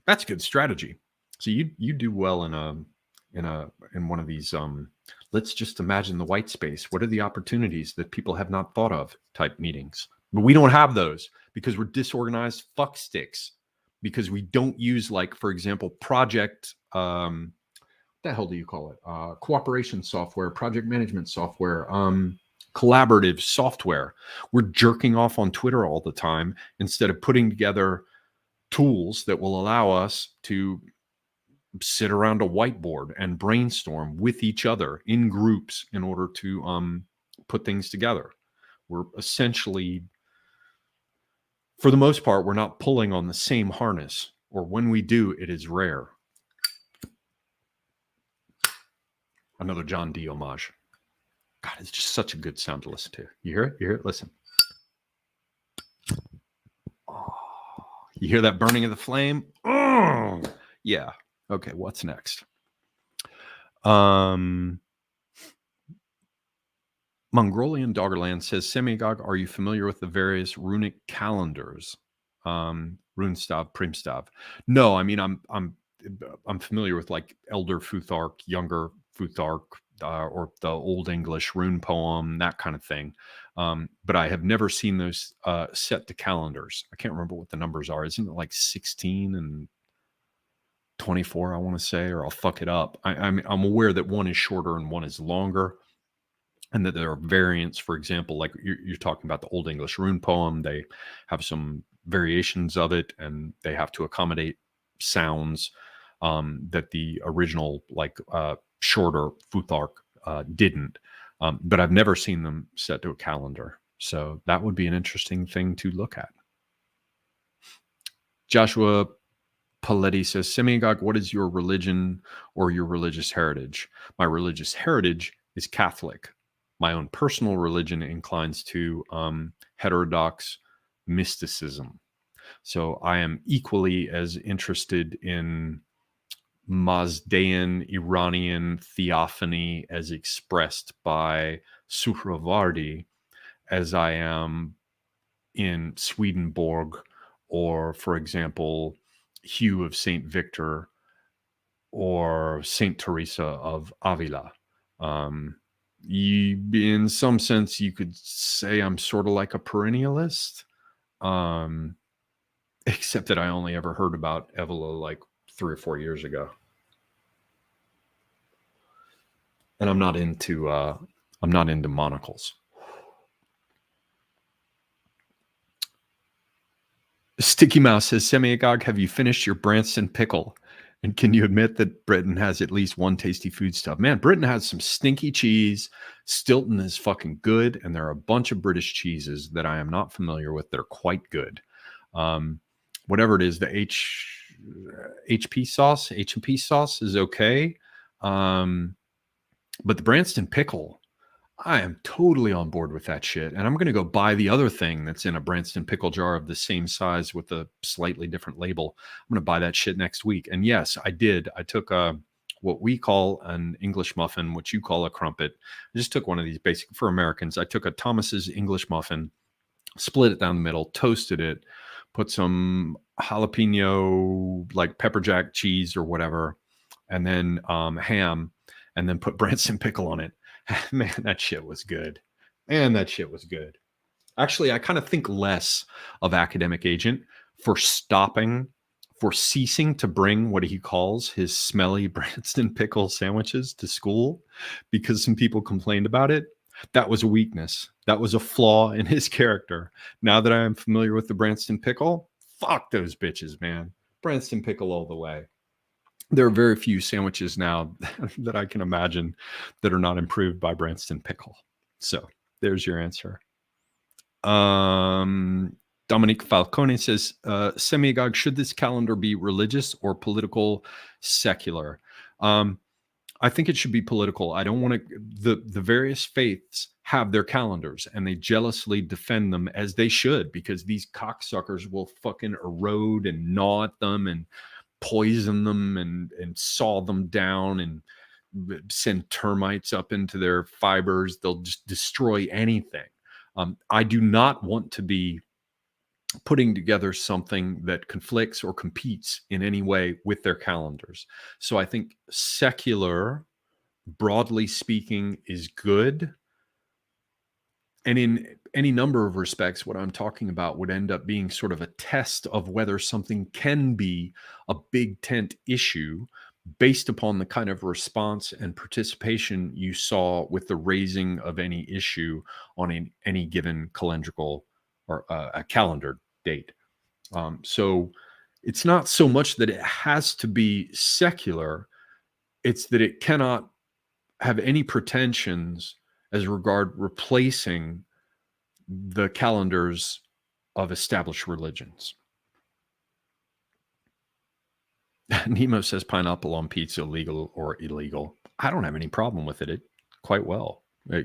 That's good strategy. So you do well in one of these. Let's just imagine the white space. What are the opportunities that people have not thought of type meetings? But we don't have those because we're disorganized fucksticks. Because we don't use, like, for example, project. What the hell do you call it? Cooperation software, project management software, collaborative software. We're jerking off on Twitter all the time instead of putting together tools that will allow us to sit around a whiteboard and brainstorm with each other in groups in order to put things together. We're essentially, for the most part, we're not pulling on the same harness, or when we do, it is rare. Another John D. homage. God, it's just such a good sound to listen to. You hear it? You hear it? Listen. Oh, you hear that burning of the flame? Oh, yeah. Okay, what's next? Mongolian Doggerland says, Semigog, are you familiar with the various runic calendars? Runestav, Primstav. No, I mean I'm familiar with like Elder Futhark, Younger Futhark, or the Old English rune poem, that kind of thing. But I have never seen those set to calendars. I can't remember what the numbers are. Isn't it like 16 and 24, I want to say, or I'll fuck it up. I'm aware that one is shorter and one is longer, and that there are variants. For example, like you're talking about the Old English rune poem, they have some variations of it, and they have to accommodate sounds that the original, like shorter Futhark didn't. But I've never seen them set to a calendar. So that would be an interesting thing to look at. Joshua Paletti says, Semigog, what is your religion or your religious heritage? My religious heritage is Catholic. My own personal religion inclines to heterodox mysticism. So I am equally as interested in Mazdaean Iranian theophany as expressed by Suhravardi as I am in Swedenborg, or, for example, Hugh of St. Victor or St. Teresa of Avila. In some sense, you could say I'm sort of like a perennialist, except that I only ever heard about Avila like 3 or 4 years ago. And I'm not into monocles. Sticky Mouse says, Semigog, have you finished your Branston pickle? And can you admit that Britain has at least one tasty foodstuff? Man, Britain has some stinky cheese. Stilton is fucking good. And there are a bunch of British cheeses that I am not familiar with that are quite good. Whatever it is, the HP sauce is okay. But the Branston pickle, I am totally on board with that shit. And I'm going to go buy the other thing that's in a Branston pickle jar of the same size with a slightly different label. I'm going to buy that shit next week. And yes, I did. I took what we call an English muffin, what you call a crumpet. I just took one of these basic for Americans. I took a Thomas's English muffin, split it down the middle, toasted it, put some jalapeno, like pepper jack cheese or whatever, and then ham, and then put Branston pickle on it. Man, that shit was good. Actually, I kind of think less of Academic Agent for ceasing to bring what he calls his smelly Branston pickle sandwiches to school because some people complained about it. That was a weakness. That was a flaw in his character. Now that I am familiar with the Branston pickle, fuck those bitches, man. Branston pickle all the way. There are very few sandwiches now that I can imagine that are not improved by Branston pickle. So there's your answer. Dominique Falcone says, Semigog, should this calendar be religious or political, secular? I think it should be political. I don't want to, the various faiths have their calendars and they jealously defend them, as they should, because these cocksuckers will fucking erode and gnaw at them and poison them and saw them down and send termites up into their fibers. They'll just destroy anything. I do not want to be putting together something that conflicts or competes in any way with their calendars. So I think secular, broadly speaking, is good. And in any number of respects, what I'm talking about would end up being sort of a test of whether something can be a big tent issue based upon the kind of response and participation you saw with the raising of any issue on any given calendrical or a calendar date. So it's not so much that it has to be secular, it's that it cannot have any pretensions as regard replacing the calendars of established religions. Nemo says pineapple on pizza, legal or illegal. I don't have any problem with it. It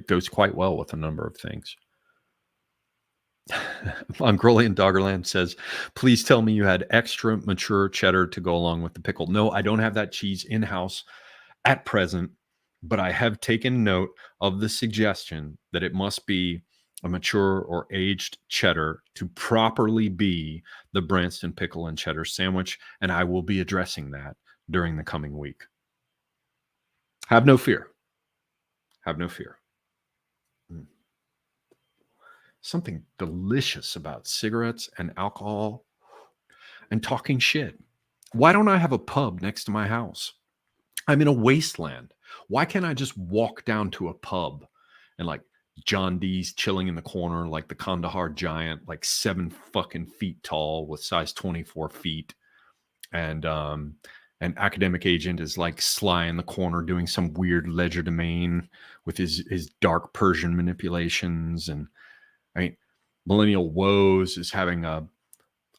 goes quite well with a number of things. Mongolian Doggerland says, please tell me you had extra mature cheddar to go along with the pickle. No, I don't have that cheese in-house at present, but I have taken note of the suggestion that it must be a mature or aged cheddar to properly be the Branston pickle and cheddar sandwich, and I will be addressing that during the coming week. Have no fear. Have no fear. Something delicious about cigarettes and alcohol and talking shit. Why don't I have a pub next to my house? I'm in a wasteland. Why can't I just walk down to a pub and like John Dee's chilling in the corner like the Kandahar giant, like 7 fucking feet tall with size 24 feet. And an academic agent is like sly in the corner doing some weird legerdemain with his dark Persian manipulations. And I mean, Millennial Woes is having a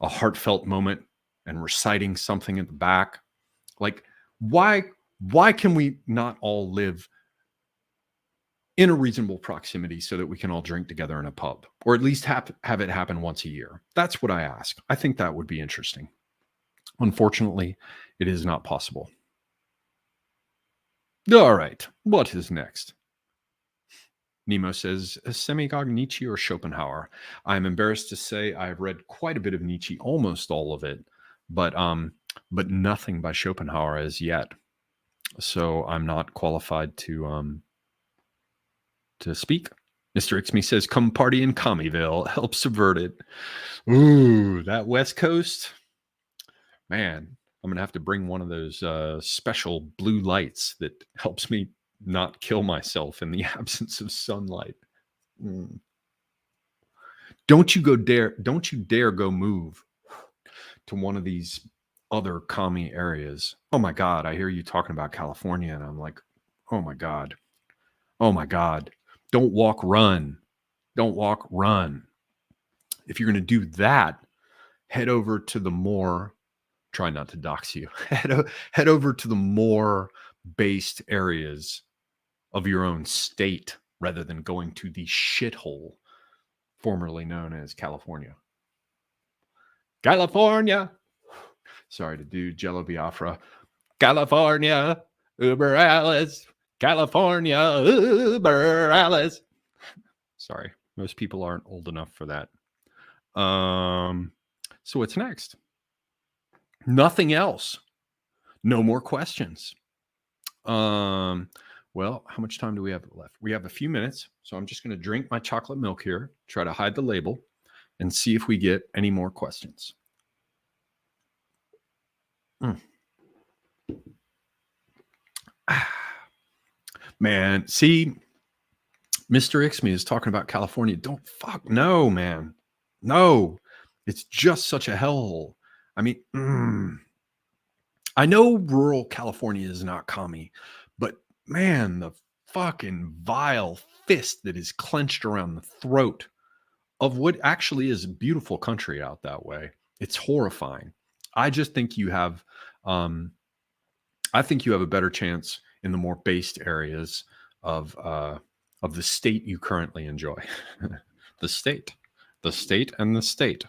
heartfelt moment and reciting something at the back. Like, why can we not all live in a reasonable proximity so that we can all drink together in a pub, or at least have it happen once a year? That's what I ask. I think that would be interesting. Unfortunately, it is not possible. All right, what is next? Nemo says, Semigog, Nietzsche, or Schopenhauer? I'm embarrassed to say I've read quite a bit of Nietzsche, almost all of it, but nothing by Schopenhauer as yet. So I'm not qualified to speak. Mr. Ixme says, come party in Commeyville, help subvert it. Ooh, that West Coast. Man, I'm going to have to bring one of those special blue lights that helps me not kill myself in the absence of sunlight. Don't you dare go move to one of these other commie areas. Oh my God, I hear you talking about California and I'm like, oh my God. Don't walk, run. Don't walk, run. If you're going to do that, head over to the more, try not to dox you, head over to the more based areas of your own state rather than going to the shithole formerly known as California. California. Sorry to do Jello Biafra. California, Uber Alice. California, Uber Alice. Sorry, most people aren't old enough for that. So what's next? Nothing else. No more questions. Well, how much time do we have left? We have a few minutes, so I'm just going to drink my chocolate milk here, try to hide the label, and see if we get any more questions. Man, see, Mr. Ixme is talking about California. No, man. No, it's just such a hellhole. I mean, I know rural California is not commie, but man, the fucking vile fist that is clenched around the throat of what actually is a beautiful country out that way. It's horrifying. I just think you have, a better chance in the more based areas of the state you currently enjoy. the state and the state.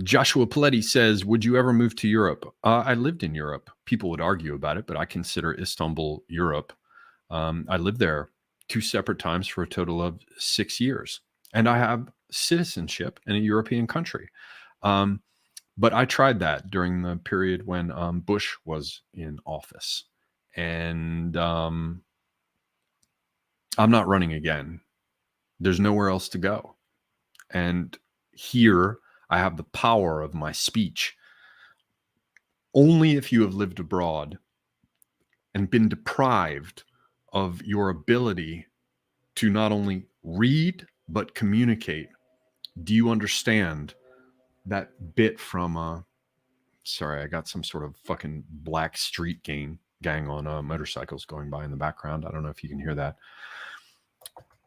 Joshua Paletti says, would you ever move to Europe? I lived in Europe. People would argue about it, but I consider Istanbul Europe. I lived there 2 separate times for a total of 6 years. And I have citizenship in a European country. But I tried that during the period when Bush was in office. And I'm not running again. There's nowhere else to go. And here I have the power of my speech. Only if you have lived abroad and been deprived of your ability to not only read, but communicate, do you understand that bit from, sorry, I got some sort of fucking black street gang on motorcycles going by in the background. I don't know if you can hear that.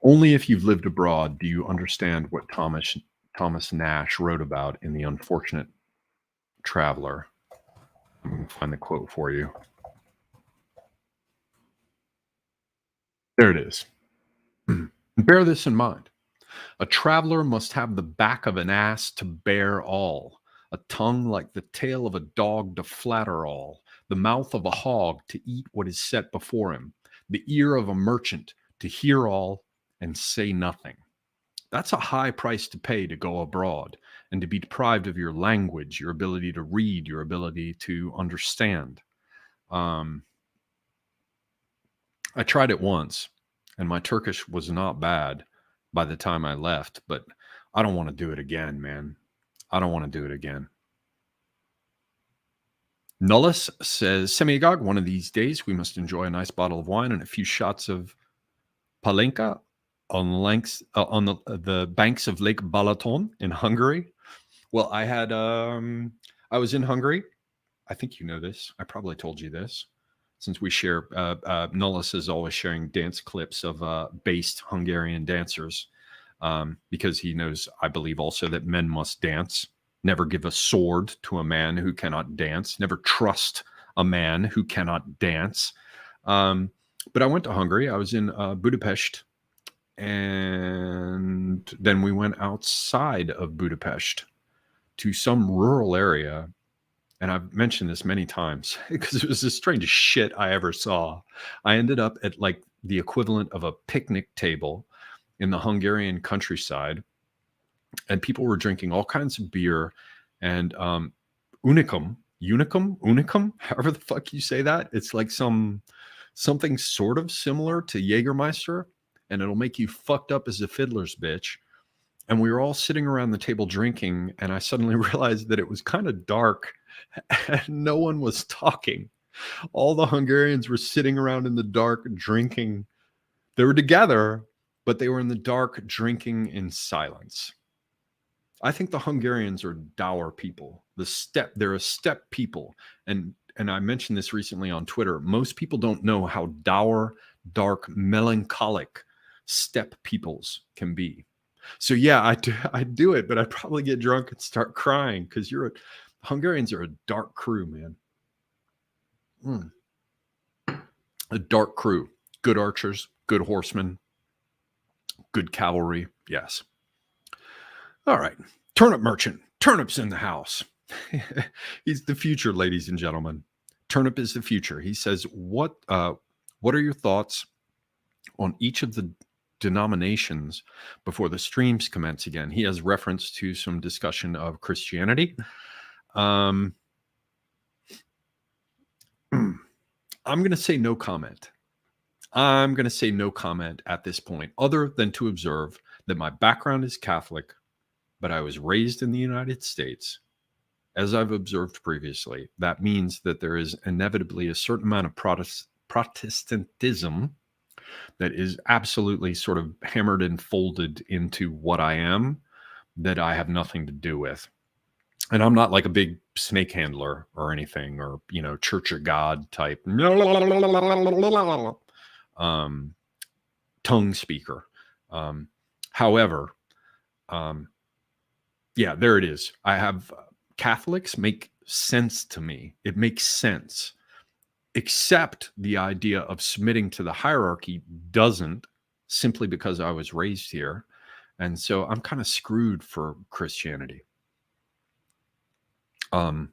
Only if you've lived abroad do you understand what Thomas Nash wrote about in The Unfortunate Traveler. I'm going to find the quote for you. There it is. Bear this in mind. A traveler must have the back of an ass to bear all, a tongue like the tail of a dog to flatter all, the mouth of a hog to eat what is set before him, the ear of a merchant to hear all and say nothing. That's a high price to pay to go abroad and to be deprived of your language, your ability to read, your ability to understand. I tried it once, and my Turkish was not bad by the time I left, but I don't want to do it again, man. I don't want to do it again. Nullis says, Semigog, one of these days we must enjoy a nice bottle of wine and a few shots of Palenka on the banks of Lake Balaton in Hungary. Well, I was in Hungary. I think you know this. I probably told you this. Since we share, Nullis is always sharing dance clips of based Hungarian dancers because he knows, I believe also, that men must dance. Never give a sword to a man who cannot dance. Never trust a man who cannot dance. But I went to Hungary. I was in Budapest. And then we went outside of Budapest to some rural area. And I've mentioned this many times because it was the strangest shit I ever saw. I ended up at like the equivalent of a picnic table in the Hungarian countryside, and people were drinking all kinds of beer and unicum, however the fuck you say that. It's like something sort of similar to Jägermeister, and it'll make you fucked up as a fiddler's bitch. And we were all sitting around the table drinking, and I suddenly realized that it was kind of dark and no one was talking. All the Hungarians were sitting around in the dark drinking. They were together, but they were in the dark drinking in silence. I think the Hungarians are dour people. They're a steppe people. And I mentioned this recently on Twitter. Most people don't know how dour, dark, melancholic steppe peoples can be. So yeah, I do it, but I'd probably get drunk and start crying because Hungarians are a dark crew, man. A dark crew. Good archers, good horsemen, good cavalry. Yes. All right. Turnip merchant. Turnip's in the house. He's the future, ladies and gentlemen. Turnip is the future. He says, what are your thoughts on each of the denominations before the streams commence again? He has reference to some discussion of Christianity. I'm going to say no comment. I'm going to say no comment at this point, other than to observe that my background is Catholic, but I was raised in the United States. As I've observed previously, that means that there is inevitably a certain amount of Protestantism that is absolutely sort of hammered and folded into what I am, that I have nothing to do with. And I'm not like a big snake handler or anything, or, Church of God type tongue speaker. However, yeah, there it is. I have Catholics make sense to me. It makes sense. Except the idea of submitting to the hierarchy doesn't, simply because I was raised here. And so I'm kind of screwed for Christianity. Though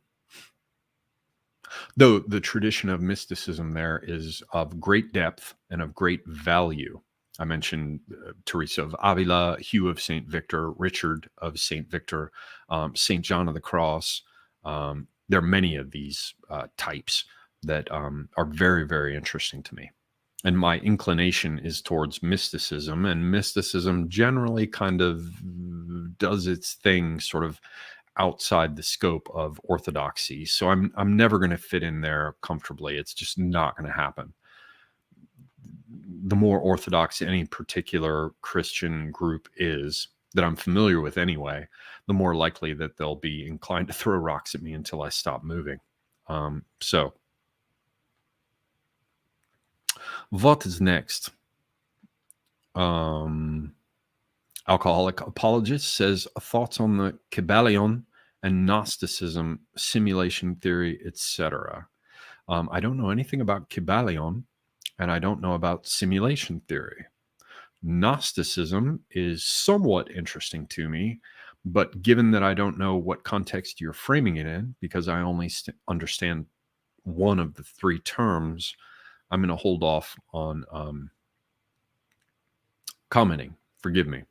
the tradition of mysticism there is of great depth and of great value. I mentioned Teresa of Avila, Hugh of St. Victor, Richard of St. Victor, St. John of the Cross. There are many of these types that are very, very interesting to me. And my inclination is towards mysticism, and mysticism generally kind of does its thing sort of outside the scope of orthodoxy. So I'm never going to fit in there comfortably. It's just not going to happen. The more orthodox any particular Christian group is that I'm familiar with anyway, the more likely that they'll be inclined to throw rocks at me until I stop moving. So what is next? Alcoholic Apologist says, thoughts on the Kybalion and Gnosticism, simulation theory, etc. I don't know anything about Kybalion, and I don't know about simulation theory. Gnosticism is somewhat interesting to me, but given that I don't know what context you're framing it in, because I only understand one of the three terms, I'm going to hold off on commenting. Forgive me.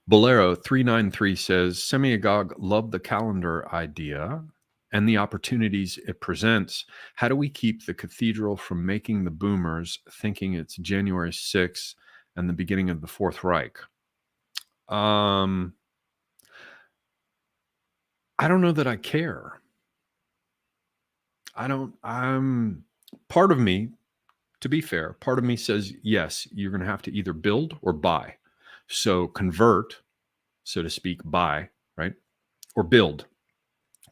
Bolero 393 says, Semiagog loved the calendar idea and the opportunities it presents. How do we keep the cathedral from making the boomers thinking it's January 6th and the beginning of the Fourth Reich? I don't know that I care. Part of me, to be fair, part of me says, yes, you're going to have to either build or buy. So convert, so to speak, buy, right? Or build,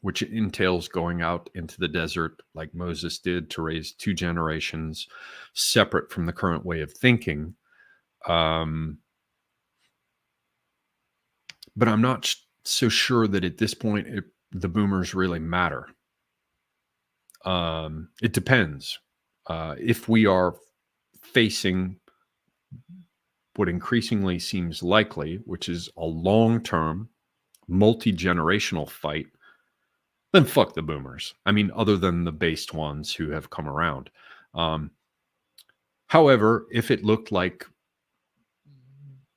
which entails going out into the desert like Moses did to raise two generations separate from the current way of thinking. But I'm not so sure that at this point the boomers really matter. It depends. If we are facing what increasingly seems likely, which is a long-term, multi-generational fight, then fuck the boomers. I mean, other than the based ones who have come around. However, if it looked like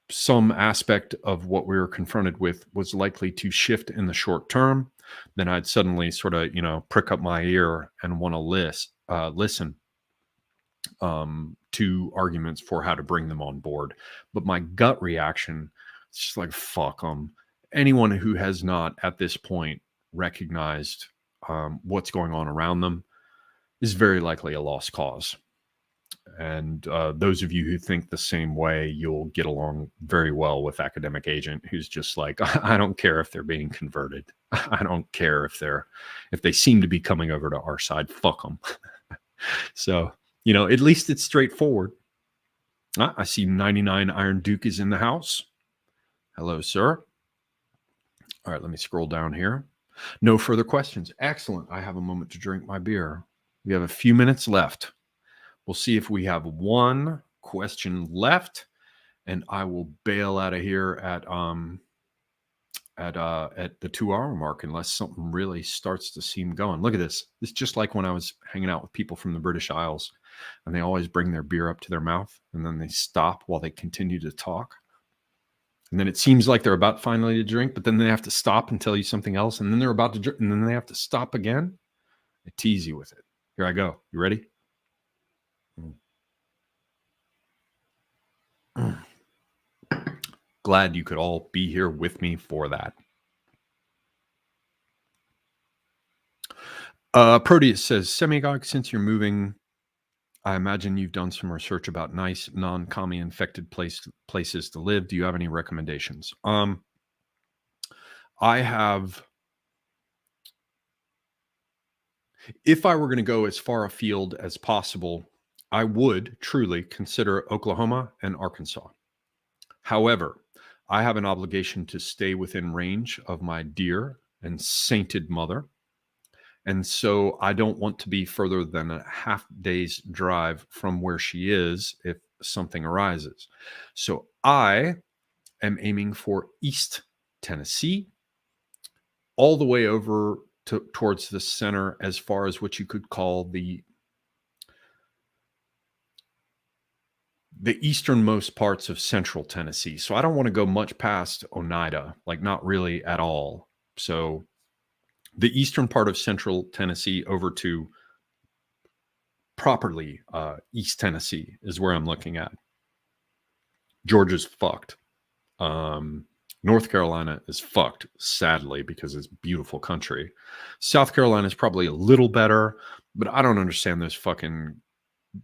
some aspect of what we were confronted with was likely to shift in the short term, then I'd suddenly sort of, prick up my ear and want to listen to arguments for how to bring them on board. But my gut reaction is just like, fuck them. Anyone who has not at this point recognized what's going on around them is very likely a lost cause. And those of you who think the same way, you'll get along very well with Academic Agent, who's just like, I don't care if they're being converted. I don't care if they seem to be coming over to our side. Fuck them. So, at least it's straightforward. I see 99 Iron Duke is in the house. Hello, sir. All right, let me scroll down here. No further questions. Excellent. I have a moment to drink my beer. We have a few minutes left. We'll see if we have one question left, and I will bail out of here at the 2-hour mark, unless something really starts to seem going. Look at this. It's just like when I was hanging out with people from the British Isles, and they always bring their beer up to their mouth, and then they stop while they continue to talk. And then it seems like they're about finally to drink, but then they have to stop and tell you something else, and then they're about to drink, and then they have to stop again. I tease you with it. Here I go. You ready? Glad you could all be here with me for that. Proteus says, Semigog, since you're moving, I imagine you've done some research about nice non-commie infected places to live. Do you have any recommendations? I have. If I were going to go as far afield as possible, I would truly consider Oklahoma and Arkansas. However, I have an obligation to stay within range of my dear and sainted mother. And so I don't want to be further than a half day's drive from where she is if something arises. So I am aiming for East Tennessee all the way over towards the center, as far as what you could call the easternmost parts of central Tennessee. So I don't want to go much past Oneida, like not really at all. So the eastern part of central Tennessee over to properly East Tennessee is where I'm looking at. Georgia's fucked. North Carolina is fucked, sadly, because it's beautiful country. South Carolina is probably a little better, but I don't understand those fucking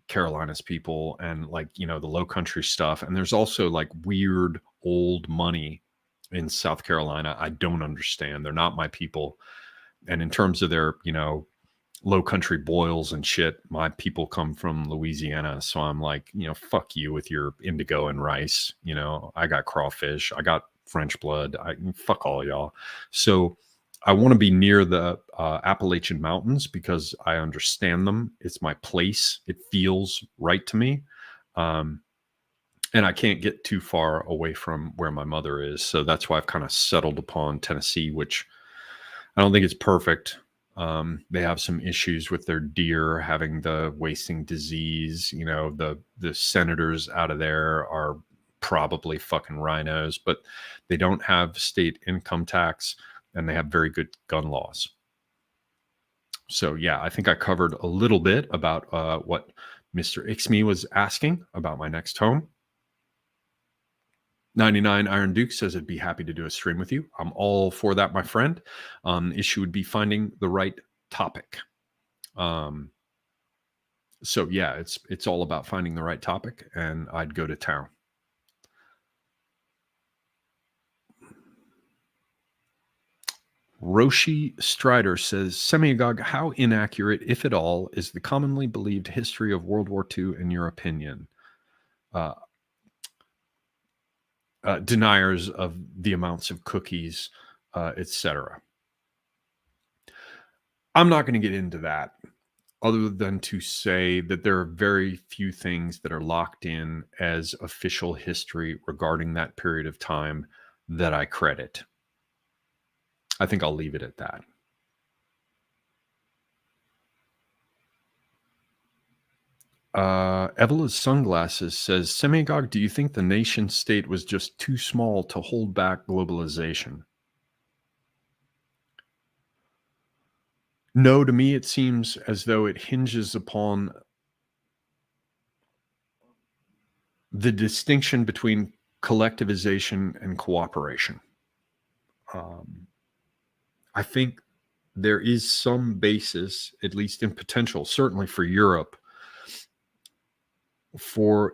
Carolinas people and, like, you know, the low country stuff. And there's also like weird old money in South Carolina I don't understand. They're not my people. And in terms of their, you know, low country boils and shit, my people come from Louisiana. So I'm like, you know, fuck you with your indigo and rice. You know, I got crawfish, I got French blood. Fuck all y'all. So I want to be near the Appalachian Mountains because I understand them. It's my place. It feels right to me. And I can't get too far away from where my mother is. So that's why I've kind of settled upon Tennessee, which I don't think it's perfect. They have some issues with their deer having the wasting disease. You know, the senators out of there are probably fucking rhinos, but they don't have state income tax and they have very good gun laws. So yeah, I think I covered a little bit about what Mr. Ixme was asking about my next home. 99 Iron Duke says I'd be happy to do a stream with you. I'm all for that, my friend. Issue would be finding the right topic. So yeah, it's all about finding the right topic, and I'd go to town. Roshi Strider says, Semiagog, how inaccurate, if at all, is the commonly believed history of World War II in your opinion? Deniers of the amounts of cookies, etc. I'm not going to get into that, other than to say that there are very few things that are locked in as official history regarding that period of time that I credit. I think I'll leave it at that. Evela's Sunglasses says, Semigog, do you think the nation state was just too small to hold back globalization? No, to me, it seems as though it hinges upon the distinction between collectivization and cooperation. I think there is some basis, at least in potential, certainly for Europe, for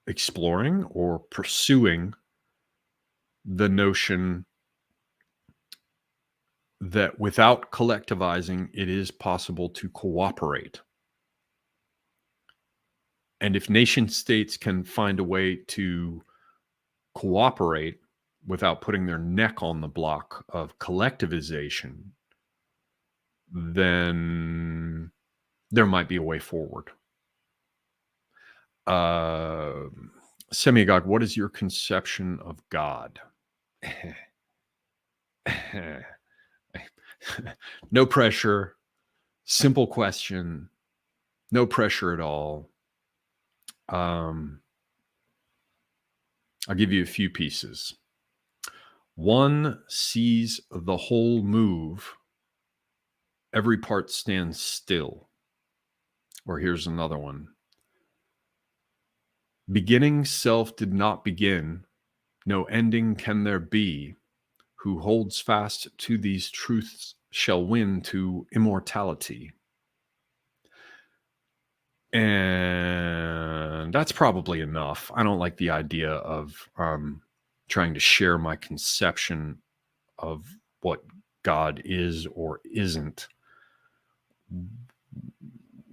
exploring or pursuing the notion that without collectivizing, it is possible to cooperate. And if nation states can find a way to cooperate without putting their neck on the block of collectivization, then there might be a way forward. Semigog, what is your conception of God? No pressure, simple question, no pressure at all. I'll give you a few pieces. One sees the whole move, every part stands still. Or here's another one. Beginning self did not begin, no ending can there be. Who holds fast to these truths shall win to immortality. And that's probably enough. I don't like the idea of trying to share my conception of what God is or isn't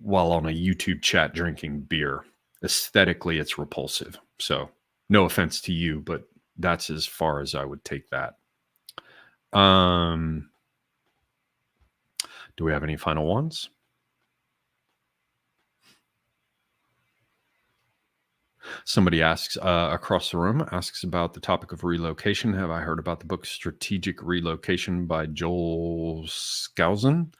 while on a YouTube chat drinking beer. Aesthetically, it's repulsive. So no offense to you, but that's as far as I would take that. Do we have any final ones? Somebody asks across the room, asks about the topic of relocation. Have I heard about the book Strategic Relocation by Joel Skousen?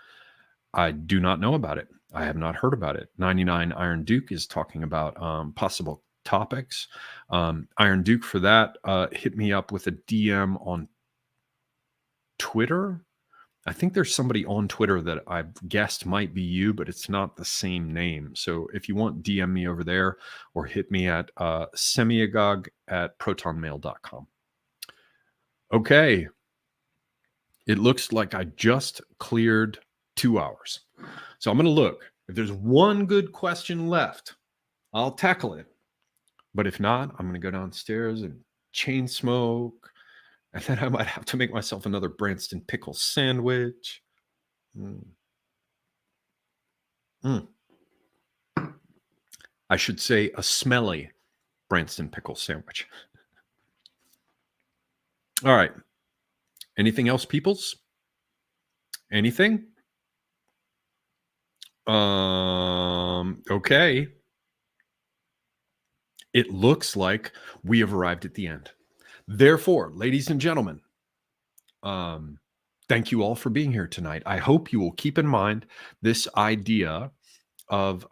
I do not know about it. I have not heard about it. 99 Iron Duke is talking about possible topics. Iron Duke, for that, hit me up with a DM on Twitter. I think there's somebody on Twitter that I've guessed might be you, but it's not the same name. So if you want, DM me over there or hit me at semiagog@protonmail.com. Okay. It looks like I just cleared 2 hours. So I'm going to look. If there's one good question left, I'll tackle it. But if not, I'm going to go downstairs and chain smoke. And then I might have to make myself another Branston pickle sandwich. I should say a smelly Branston pickle sandwich. All right. Anything else, peoples? Anything? Okay. It looks like we have arrived at the end. Therefore, ladies and gentlemen, thank you all for being here tonight. I hope you will keep in mind this idea of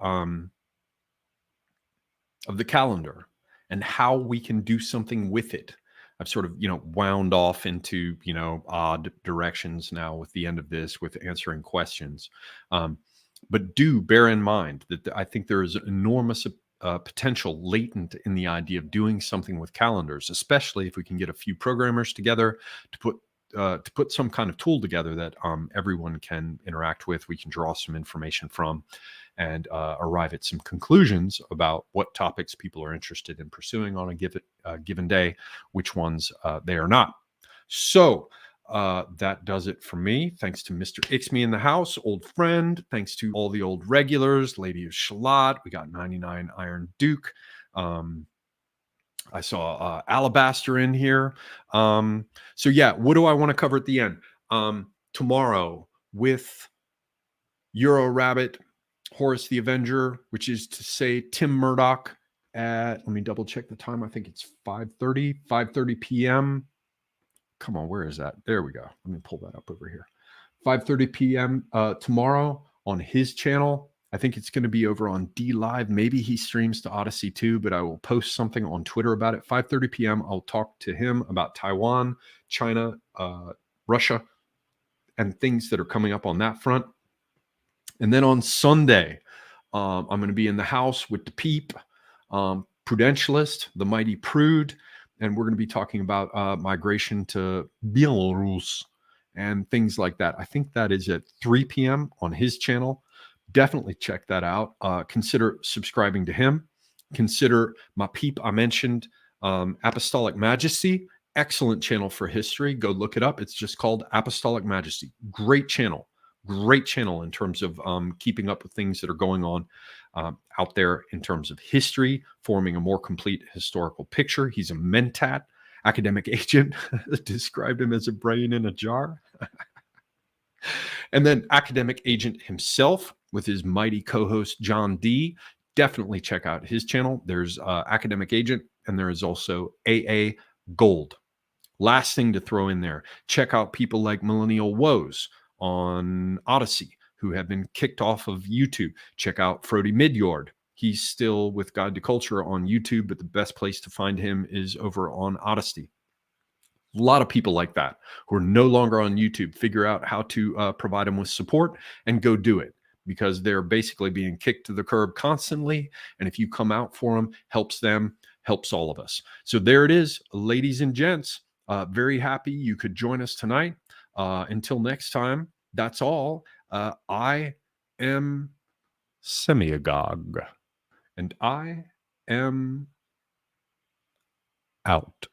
the calendar and how we can do something with it. I've sort of, wound off into, odd directions now with the end of this, with answering questions. But do bear in mind that I think there is enormous potential latent in the idea of doing something with calendars, especially if we can get a few programmers together to put some kind of tool together that everyone can interact with. We can draw some information from and arrive at some conclusions about what topics people are interested in pursuing on a given day, which ones they are not. So that does it for me. Thanks to Mr. Ixme in the house, old friend. Thanks to all the old regulars, Lady of Shalott. We got 99 Iron Duke. I saw Alabaster in here. So yeah, what do I want to cover at the end? Tomorrow with Euro Rabbit, Horus the Avenger, which is to say Tim Murdoch at, let me double check the time. I think it's 5:30 p.m. Come on, where is that? There we go. Let me pull that up over here. 5:30 p.m. Tomorrow on his channel. I think it's going to be over on D Live. Maybe he streams to Odyssey too, but I will post something on Twitter about it. 5:30 p.m. I'll talk to him about Taiwan, China, Russia, and things that are coming up on that front. And then on Sunday, I'm going to be in the house with the Peep, Prudentialist, the Mighty Prude, and we're going to be talking about migration to Belarus and things like that. I think that is at 3 p.m. on his channel. Definitely check that out. Consider subscribing to him. Consider my Peep I mentioned, Apostolic Majesty. Excellent channel for history. Go look it up. It's just called Apostolic Majesty. Great channel. Great channel in terms of keeping up with things that are going on out there in terms of history, forming a more complete historical picture. He's a mentat, academic agent. Described him as a brain in a jar. And then academic agent himself with his mighty co-host, John D. Definitely check out his channel. There's academic agent, and there is also AA Gold. Last thing to throw in there, check out people like Millennial Woes on Odyssey, who have been kicked off of YouTube. Check out Frody Midyard. He's still with Guide to Culture on YouTube, but the best place to find him is over on Odyssey. A lot of people like that who are no longer on YouTube figure out how to provide them with support and go do it, because they're basically being kicked to the curb constantly. And if you come out for them, helps them, helps all of us. So there it is, ladies and gents. Very happy you could join us tonight. Until next time, that's all. I am Semiagog, and I am out.